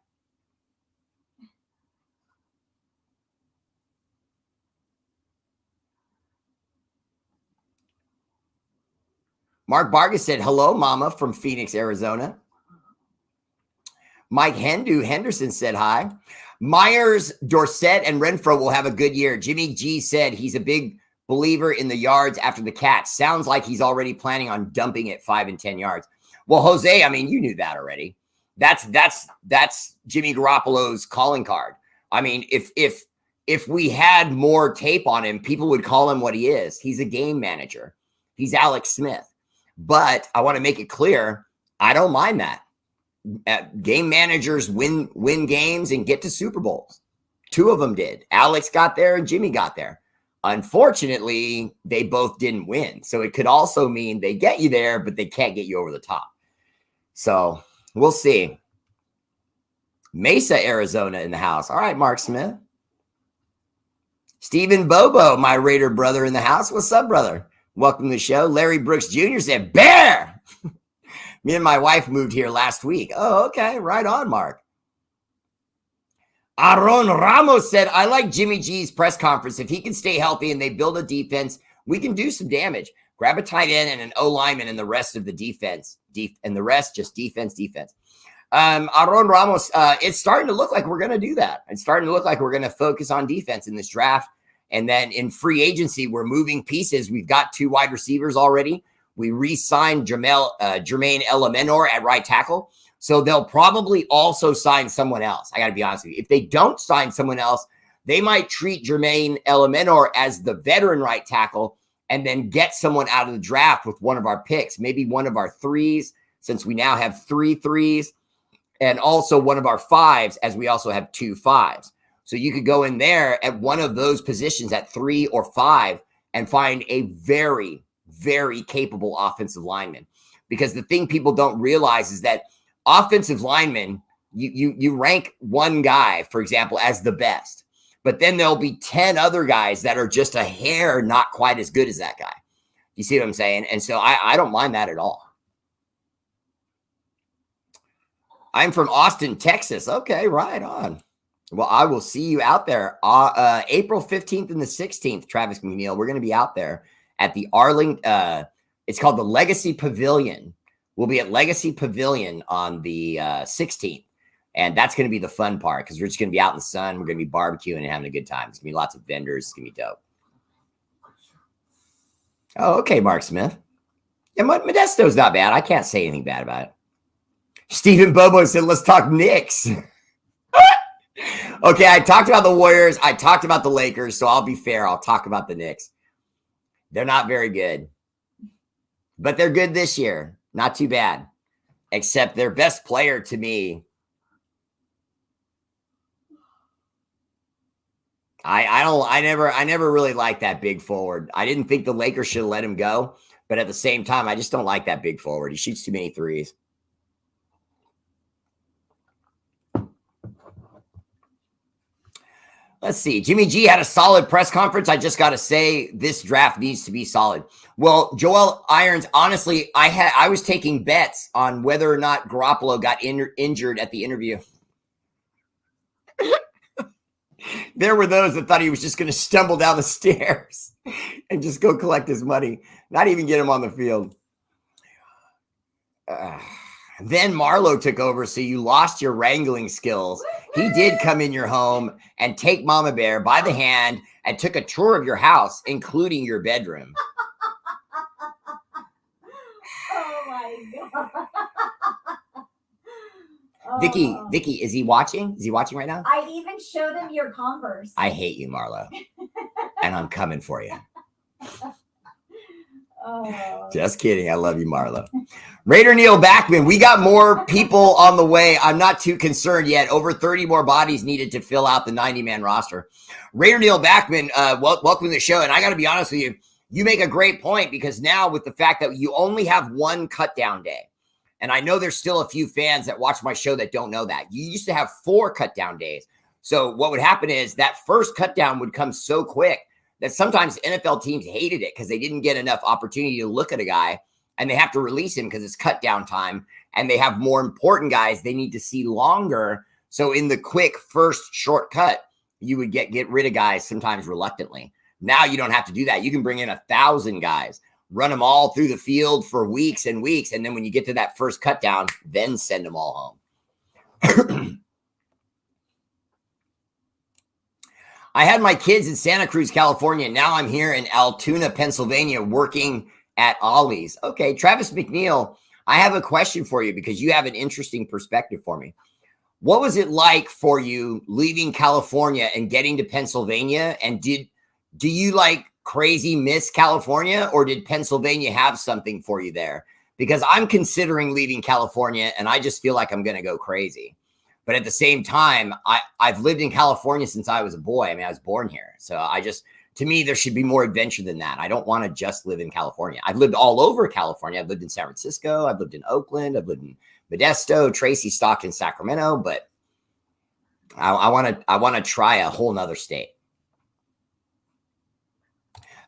Mark Vargas said, hello, mama, from Phoenix, Arizona. Mike Henderson said hi. Myers, Dorsett, and Renfro will have a good year. Jimmy G said he's a big believer in the yards after the catch. Sounds like he's already planning on dumping it 5 and 10 yards. Well, Jose, I mean, you knew that already. That's Jimmy Garoppolo's calling card. I mean, if we had more tape on him, people would call him what he is. He's a game manager. He's Alex Smith. But I want to make it clear, I don't mind that. Game managers win games and get to Super Bowls. 2 of them did. Alex got there and Jimmy got there. Unfortunately, they both didn't win. So it could also mean they get you there, but they can't get you over the top. So we'll see. Mesa, Arizona in the house. All right, Mark Smith. Stephen Bobo, my Raider brother in the house. What's up, brother? Welcome to the show. Larry Brooks Jr. said, Bear! Me and my wife moved here last week. Oh, okay. Right on, Mark. Aaron Ramos said, I like Jimmy G's press conference. If he can stay healthy and they build a defense, we can do some damage. Grab a tight end and an O-lineman and the rest of the defense. And the rest, just defense. Aaron Ramos, it's starting to look like we're going to do that. It's starting to look like we're going to focus on defense in this draft. And then in free agency, we're moving pieces. We've got 2 wide receivers already. We re-signed Jermaine Elemenor at right tackle. So they'll probably also sign someone else. I got to be honest with you. If they don't sign someone else, they might treat Jermaine Elemenor as the veteran right tackle and then get someone out of the draft with one of our picks, maybe one of our 3s, since we now have 3 3s, and also one of our 5s, as we also have 2 5s. So you could go in there at one of those positions at 3 or 5 and find a very, very capable offensive lineman. Because the thing people don't realize is that offensive linemen, you rank one guy, for example, as the best, but then there'll be 10 other guys that are just a hair not quite as good as that guy. You see what I'm saying? And so I don't mind that at all. I'm from Austin, Texas. Okay, right on. Well, I will see you out there. April 15th and the 16th, Travis McNeil. We're going to be out there at the it's called the Legacy Pavilion. We'll be at Legacy Pavilion on the 16th. And that's going to be the fun part because we're just going to be out in the sun. We're going to be barbecuing and having a good time. It's going to be lots of vendors. It's going to be dope. Oh, okay, Mark Smith. Yeah, Modesto's not bad. I can't say anything bad about it. Stephen Bobo said, let's talk Knicks. Okay, I talked about the Warriors. I talked about the Lakers. So I'll be fair. I'll talk about the Knicks. They're not very good. But they're good this year. Not too bad. Except their best player to me. I never really liked that big forward. I didn't think the Lakers should have let him go. But at the same time, I just don't like that big forward. He shoots too many threes. Let's see. Jimmy G had a solid press conference. I just got to say this draft needs to be solid. Well, Joel Irons, honestly, I was taking bets on whether or not Garoppolo got injured at the interview. There were those that thought he was just going to stumble down the stairs and just go collect his money, not even get him on the field. Then Marlo took over, so you lost your wrangling skills. He did come in your home and take Mama Bear by the hand and took a tour of your house, including your bedroom.
Oh my God.
Vicky, is he watching? Is he watching right now?
I even showed him your Converse.
I hate you, Marlo. And I'm coming for you. Just kidding. I love you, Marlo. Raider Neil Backman, we got more people on the way. I'm not too concerned yet. Over 30 more bodies needed to fill out the 90-man roster. Raider Neil Backman, welcome to the show. And I got to be honest with you, you make a great point because now with the fact that you only have one cut down day, and I know there's still a few fans that watch my show that don't know that. You used to have 4 cut down days. So what would happen is that first cut down would come so quick that sometimes NFL teams hated it because they didn't get enough opportunity to look at a guy and they have to release him because it's cut down time and they have more important guys they need to see longer. So in the quick first shortcut, you would get rid of guys sometimes reluctantly. Now you don't have to do that. You can bring in 1,000 guys, run them all through the field for weeks and weeks. And then when you get to that first cut down, then send them all home. I had my kids in Santa Cruz, California. Now I'm here in Altoona, Pennsylvania, working at Ollie's. Okay, Travis McNeil, I have a question for you because you have an interesting perspective for me. What was it like for you leaving California and getting to Pennsylvania? And do you like crazy miss California, or did Pennsylvania have something for you there? Because I'm considering leaving California and I just feel like I'm going to go crazy. But at the same time, I've lived in California since I was a boy. I mean, I was born here. So to me, there should be more adventure than that. I don't want to just live in California. I've lived all over California. I've lived in San Francisco. I've lived in Oakland. I've lived in Modesto, Tracy, Stockton, Sacramento. But I want to try a whole nother state.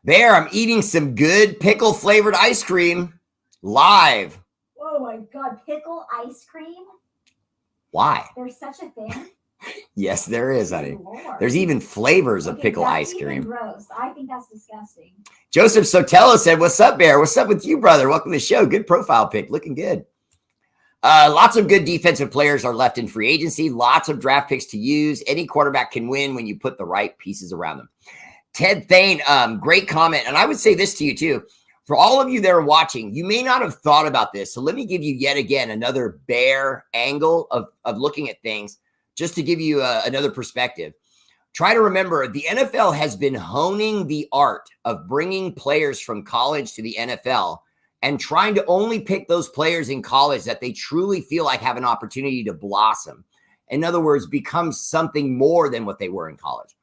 There, I'm eating some good pickle flavored ice cream live.
Oh my God, pickle ice cream?
Why?
There's such a thing?
Yes, there is, honey.
Lord.
There's even flavors of pickle
that's
ice cream.
Even gross. I think that's disgusting.
Joseph Sotelo said, what's up, Bear? What's up with you, brother? Welcome to the show. Good profile pic. Looking good. Lots of good defensive players are left in free agency. Lots of draft picks to use. Any quarterback can win when you put the right pieces around them. Ted Thane, great comment. And I would say this to you, too. For all of you that are watching, you may not have thought about this. So let me give you yet again another Bear angle of looking at things, just to give you another perspective. Try to remember the NFL has been honing the art of bringing players from college to the NFL and trying to only pick those players in college that they truly feel like have an opportunity to blossom. In other words, become something more than what they were in college.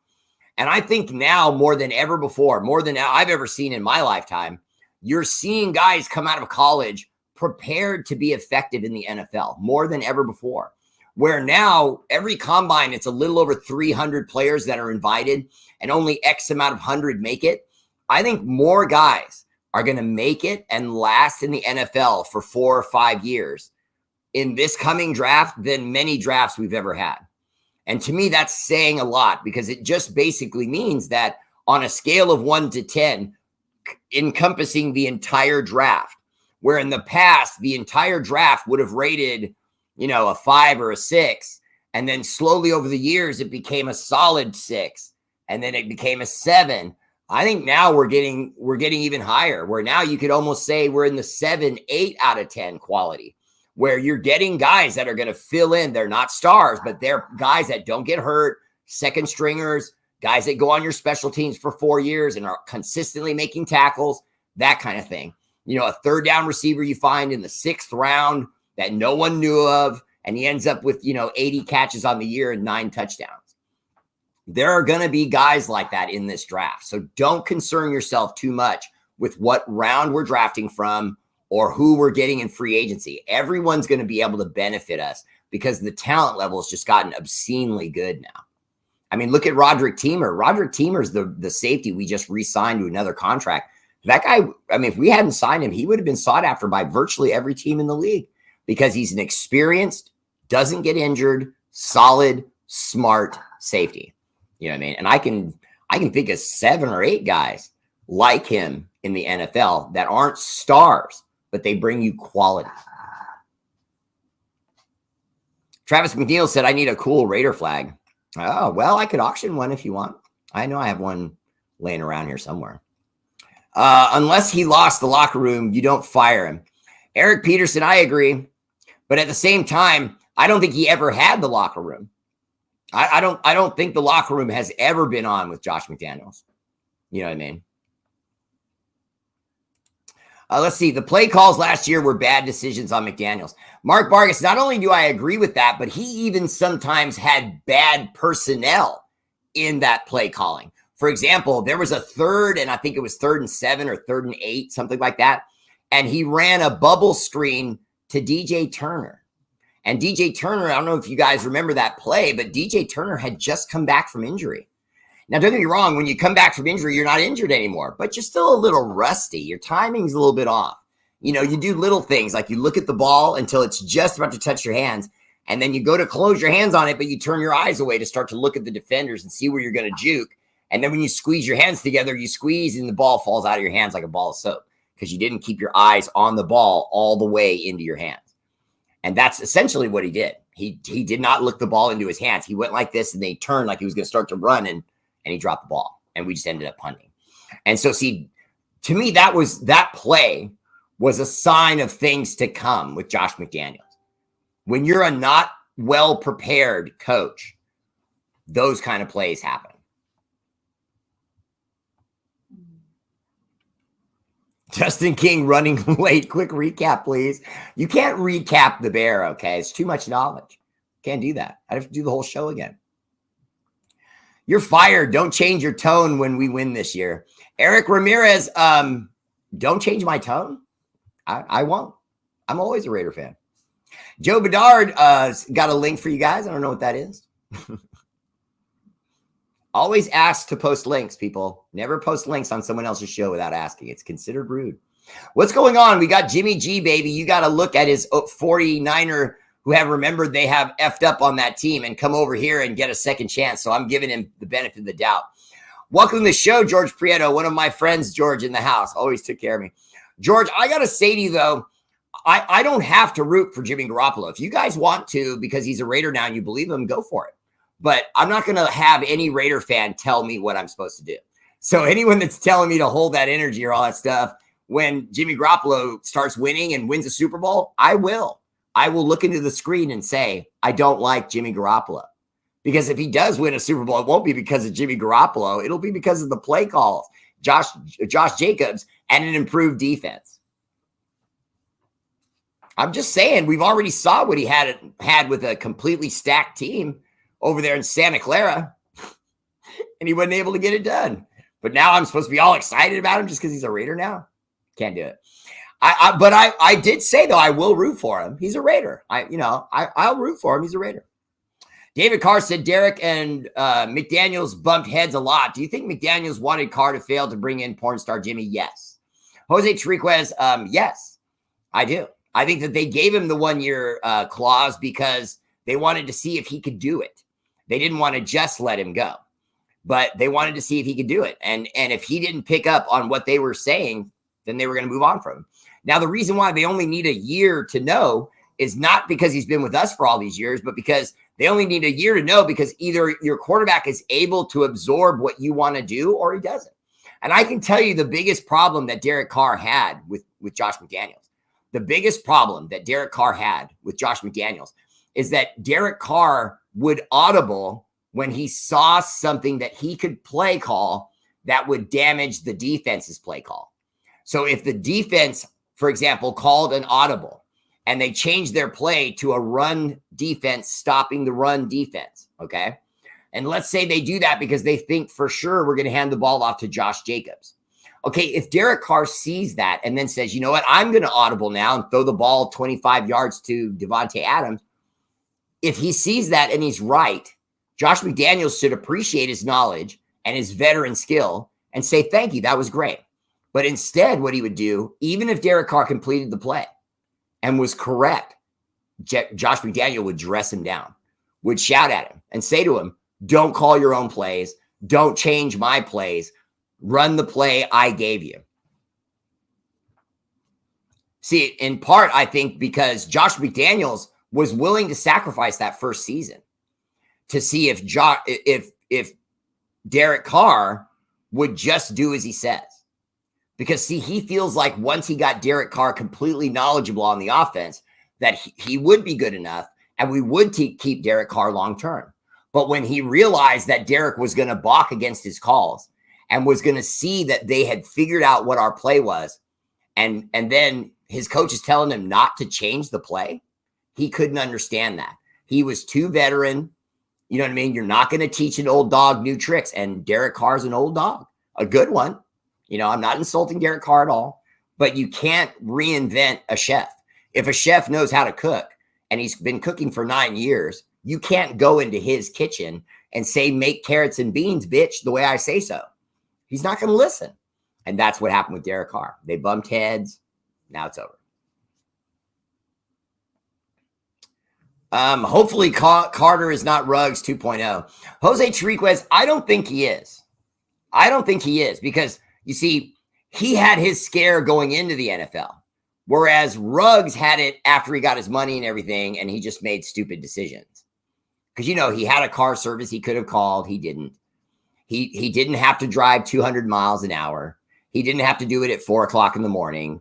And I think now more than ever before, more than I've ever seen in my lifetime, you're seeing guys come out of college prepared to be effective in the NFL more than ever before. Where now every combine, it's a little over 300 players that are invited and only X amount of 100 make it. I think more guys are going to make it and last in the NFL for 4 or 5 years in this coming draft than many drafts we've ever had. And to me, that's saying a lot because it just basically means that on a scale of 1 to 10, encompassing the entire draft, where in the past, the entire draft would have rated, a 5 or a 6. And then slowly over the years, it became a solid 6. And then it became a 7. I think now we're getting even higher, where now you could almost say we're in the 7, 8 out of 10 quality, where you're getting guys that are going to fill in. They're not stars, but they're guys that don't get hurt, second stringers, guys that go on your special teams for 4 years and are consistently making tackles, that kind of thing. A third down receiver you find in the 6th round that no one knew of, and he ends up with, 80 catches on the year and 9 touchdowns. There are going to be guys like that in this draft. So don't concern yourself too much with what round we're drafting from or who we're getting in free agency. Everyone's going to be able to benefit us because the talent level has just gotten obscenely good now. I mean, look at Roderick Teamer. Roderick Teamer's the safety we just re-signed to another contract. That guy, if we hadn't signed him, he would have been sought after by virtually every team in the league because he's an experienced, doesn't get injured, solid, smart safety. You know what I mean? And I can think of 7 or 8 guys like him in the NFL that aren't stars, but they bring you quality. Travis McNeil said, I need a cool Raider flag. Oh, well, I could auction one if you want. I know I have one laying around here somewhere. Unless he lost the locker room, you don't fire him. Eric Peterson, I agree. But at the same time, I don't think he ever had the locker room. I don't think the locker room has ever been on with Josh McDaniels. You know what I mean? Let's see. The play calls last year were bad decisions on McDaniels. Mark Vargas, not only do I agree with that, but he even sometimes had bad personnel in that play calling. For example, there was a 3rd, and I think it was 3rd and 7 or 3rd and 8, something like that. And he ran a bubble screen to DJ Turner. And DJ Turner, I don't know if you guys remember that play, but DJ Turner had just come back from injury. Now, don't get me wrong. When you come back from injury, you're not injured anymore, but you're still a little rusty. Your timing's a little bit off. You do little things like you look at the ball until it's just about to touch your hands, and then you go to close your hands on it, but you turn your eyes away to start to look at the defenders and see where you're going to juke. And then when you squeeze your hands together, you squeeze and the ball falls out of your hands like a ball of soap because you didn't keep your eyes on the ball all the way into your hands. And that's essentially what he did. He did not look the ball into his hands. He went like this and they turned like he was going to start to run and he dropped the ball and we just ended up punting. And so see, to me, that play was a sign of things to come with Josh McDaniels. When you're a not well-prepared coach, those kind of plays happen. Justin King running late. Quick recap, please. You can't recap the bear, okay? It's too much knowledge. Can't do that. I'd have to do the whole show again. You're fired. Don't change your tone when we win this year. Eric Ramirez, don't change my tone. I won't. I'm always a Raider fan. Joe Bedard got a link for you guys. I don't know what that is. Always ask to post links, people. Never post links on someone else's show without asking. It's considered rude. What's going on? We got Jimmy G, baby. You got to look at his 49er who have remembered they have effed up on that team and come over here and get a second chance. So I'm giving him the benefit of the doubt. Welcome to the show, George Prieto, one of my friends, George, in the house. Always took care of me. George, I got to say to you, though, I don't have to root for Jimmy Garoppolo. If you guys want to, because he's a Raider now and you believe him, go for it. But I'm not going to have any Raider fan tell me what I'm supposed to do. So anyone that's telling me to hold that energy or all that stuff, when Jimmy Garoppolo starts winning and wins a Super Bowl, I will look into the screen and say, I don't like Jimmy Garoppolo. Because if he does win a Super Bowl, it won't be because of Jimmy Garoppolo. It'll be because of the play calls, Josh Jacobs, and an improved defense. I'm just saying, we've already saw what he had with a completely stacked team over there in Santa Clara, and he wasn't able to get it done. But now I'm supposed to be all excited about him just because he's a Raider now? Can't do it. But I did say, though, I will root for him. He's a Raider. I'll root for him. He's a Raider. David Carr said Derek and McDaniels bumped heads a lot. Do you think McDaniels wanted Carr to fail to bring in porn star Jimmy? Yes. Jose Chiriquez, yes, I do. I think that they gave him the 1-year clause because they wanted to see if he could do it. They didn't want to just let him go, but they wanted to see if he could do it. And if he didn't pick up on what they were saying, then they were going to move on from him. Now, the reason why they only need a year to know is not because he's been with us for all these years, but because they only need a year to know, because either your quarterback is able to absorb what you want to do or he doesn't. And I can tell you the biggest problem that Derek Carr had with Josh McDaniels. The biggest problem that Derek Carr had with Josh McDaniels is that Derek Carr would audible when he saw something that he could play call that would damage the defense's play call. So if the defense, for example, called an audible and they changed their play to a run defense, stopping the run defense, okay? And let's say they do that because they think for sure we're going to hand the ball off to Josh Jacobs. Okay, if Derek Carr sees that and then says, you know what, I'm going to audible now and throw the ball 25 yards to Devontae Adams, if he sees that and he's right, Josh McDaniels should appreciate his knowledge and his veteran skill and say, thank you, that was great. But instead, what he would do, even if Derek Carr completed the play and was correct, Josh McDaniel would dress him down, would shout at him and say to him, don't call your own plays. Don't change my plays. Run the play I gave you. See, in part, I think because Josh McDaniels was willing to sacrifice that first season to see if Derek Carr would just do as he says. Because, see, he feels like once he got Derek Carr completely knowledgeable on the offense, that he would be good enough and we would keep Derek Carr long term. But when he realized that Derek was going to balk against his calls and was going to see that they had figured out what our play was, and then his coach is telling him not to change the play, he couldn't understand that. He was too veteran. You know what I mean? You're not going to teach an old dog new tricks. And Derek Carr's an old dog, a good one. You know, I'm not insulting Derek Carr at all, but you can't reinvent a chef. If a chef knows how to cook and he's been cooking for 9 years, you can't go into his kitchen and say, make carrots and beans, bitch, the way I say so. He's not going to listen. And that's what happened with Derek Carr. They bumped heads. Now it's over. Hopefully Carter is not Ruggs 2.0. Jose Chiriquez, I don't think he is. I don't think he is because, you see, he had his scare going into the NFL, whereas Ruggs had it after he got his money and everything, and he just made stupid decisions. Because, you know, he had a car service he could have called. He didn't. He didn't have to drive 200 miles an hour. He didn't have to do it at 4 o'clock in the morning.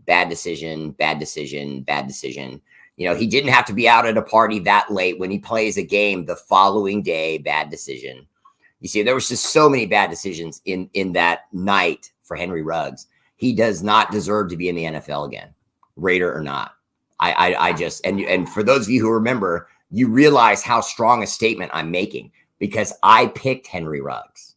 Bad decision, bad decision, bad decision. You know, he didn't have to be out at a party that late when he plays a game the following day. Bad decision. You see, there was just so many bad decisions in that night for Henry Ruggs. He does not deserve to be in the NFL again, Raider or not. I just, and for those of you who remember, you realize how strong a statement I'm making because I picked Henry Ruggs.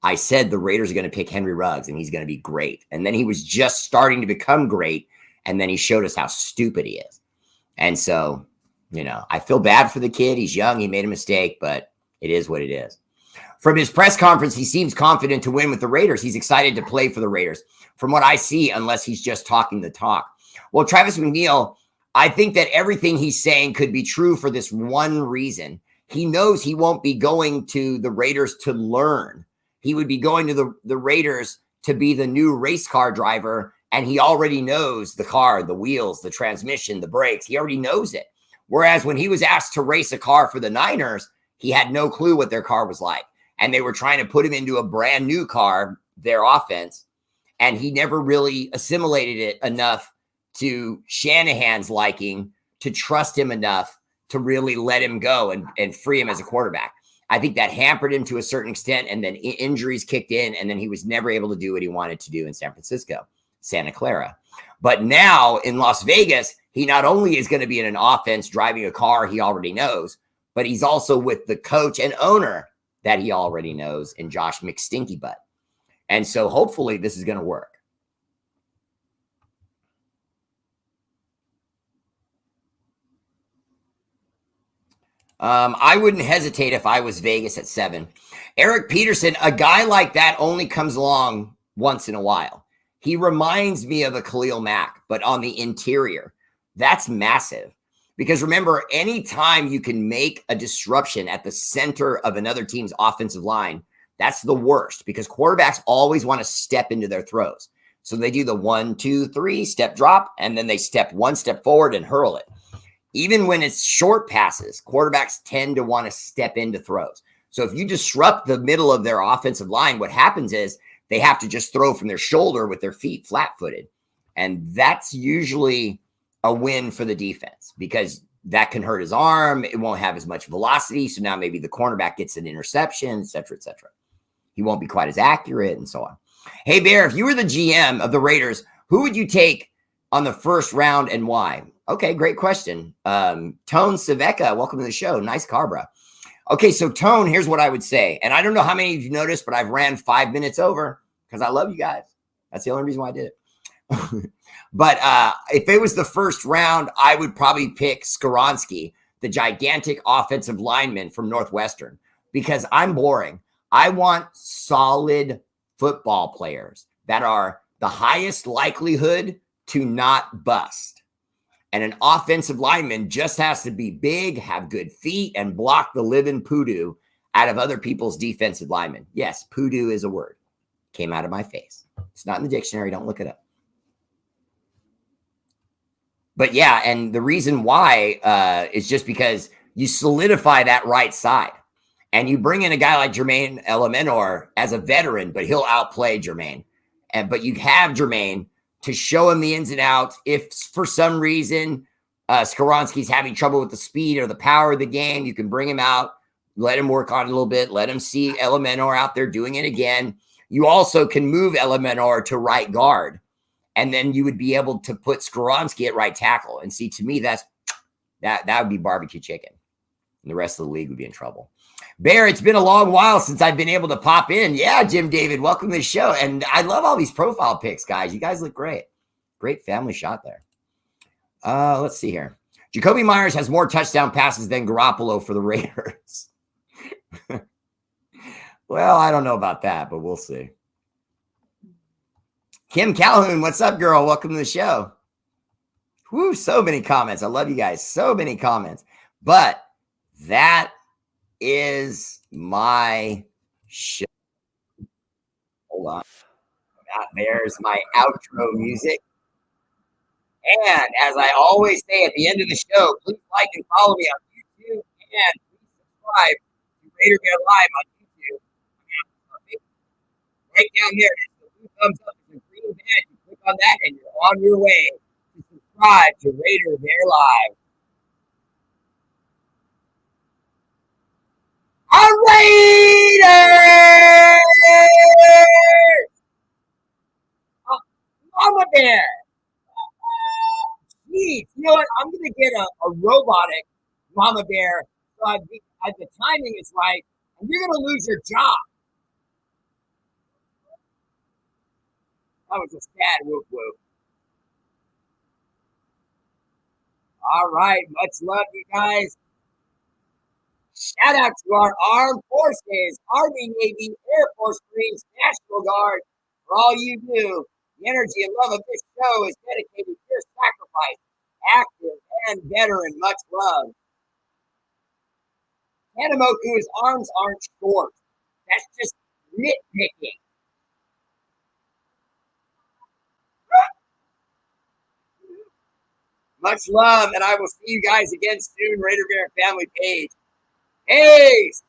I said the Raiders are going to pick Henry Ruggs and he's going to be great. And then he was just starting to become great. And then he showed us how stupid he is. And so, you know, I feel bad for the kid. He's young. He made a mistake, but it is what it is. From his press conference, he seems confident to win with the Raiders. He's excited to play for the Raiders from what I see, unless he's just talking the talk. Well, Travis McNeil, I think that everything he's saying could be true for this one reason. He knows he won't be going to the Raiders to learn. He would be going to the Raiders to be the new race car driver. And he already knows the car, the wheels, the transmission, the brakes. He already knows it. Whereas when he was asked to race a car for the Niners, he had no clue what their car was like. And they were trying to put him into a brand new car, their offense. And he never really assimilated it enough to Shanahan's liking to trust him enough to really let him go and free him as a quarterback. I think that hampered him to a certain extent. And then injuries kicked in. And then he was never able to do what he wanted to do in San Francisco. Santa Clara. But now in Las Vegas, he not only is going to be in an offense driving a car he already knows, but he's also with the coach and owner that he already knows in Josh McStinkybutt. And so hopefully this is going to work. I wouldn't hesitate if I was Vegas at 7. Eric Peterson, a guy like that only comes along once in a while. He reminds me of a Khalil Mack, but on the interior. That's massive. Because remember, anytime you can make a disruption at the center of another team's offensive line, that's the worst because quarterbacks always want to step into their throws. So they do the 1, 2, 3 step drop, and then they step one step forward and hurl it. Even when it's short passes, quarterbacks tend to want to step into throws. So if you disrupt the middle of their offensive line, what happens is they have to just throw from their shoulder with their feet flat-footed. And that's usually a win for the defense because that can hurt his arm. It won't have as much velocity. So now maybe the cornerback gets an interception, et cetera, et cetera. He won't be quite as accurate and so on. Hey, Bear, if you were the GM of the Raiders, who would you take on the first round and why? Okay, great question. Tone Saveka, welcome to the show. Nice car, bro. Okay, so Tone, here's what I would say. And I don't know how many of you noticed, but I've ran 5 minutes over because I love you guys. That's the only reason why I did it. But if it was the first round, I would probably pick Skoronski, the gigantic offensive lineman from Northwestern, because I'm boring. I want solid football players that are the highest likelihood to not bust. And an offensive lineman just has to be big, have good feet, and block the living poodoo out of other people's defensive linemen. Yes, poodoo is a word. Came out of my face. It's not in the dictionary. Don't look it up. But yeah, and the reason why is just because you solidify that right side. And you bring in a guy like Jermaine Elemenor as a veteran, but he'll outplay Jermaine. But you have Jermaine to show him the ins and outs. If for some reason Skoronski's having trouble with the speed or the power of the game, you can bring him out, let him work on it a little bit, let him see Elemenor out there doing it again. You also can move Elemenor to right guard, and then you would be able to put Skoronski at right tackle. And see, to me, that would be barbecue chicken. And the rest of the league would be in trouble. Bear, it's been a long while since I've been able to pop in. Yeah, Jim David, welcome to the show. And I love all these profile pics, guys. You guys look great. Great family shot there. Let's see here. Jacoby Myers has more touchdown passes than Garoppolo for the Raiders. Well, I don't know about that, but we'll see. Kim Calhoun, what's up, girl? Welcome to the show. Whoo, so many comments. I love you guys. So many comments. But that is my show. Hold on. There's my outro music. And as I always say at the end of the show, please like and follow me on YouTube and please subscribe to Raider Bear Live on YouTube. Right down there, there's the blue thumbs up and the green badge. You click on that and you're on your way to subscribe to Raider Bear Live. Raiders! Mama Bear! Jeez, you know what? I'm going to get a robotic Mama Bear so the timing is right, and you're going to lose your job. That was a sad whoop whoop. All right, much love, you guys. Shout out to our armed forces, Army, Navy, Air Force, Marines, National Guard, for all you do. The energy and love of this show is dedicated to your sacrifice, active and veteran. Much love. Tanamoku's arms aren't short. That's just nitpicking. Much love, and I will see you guys again soon. Raider Bear Family page. Peace.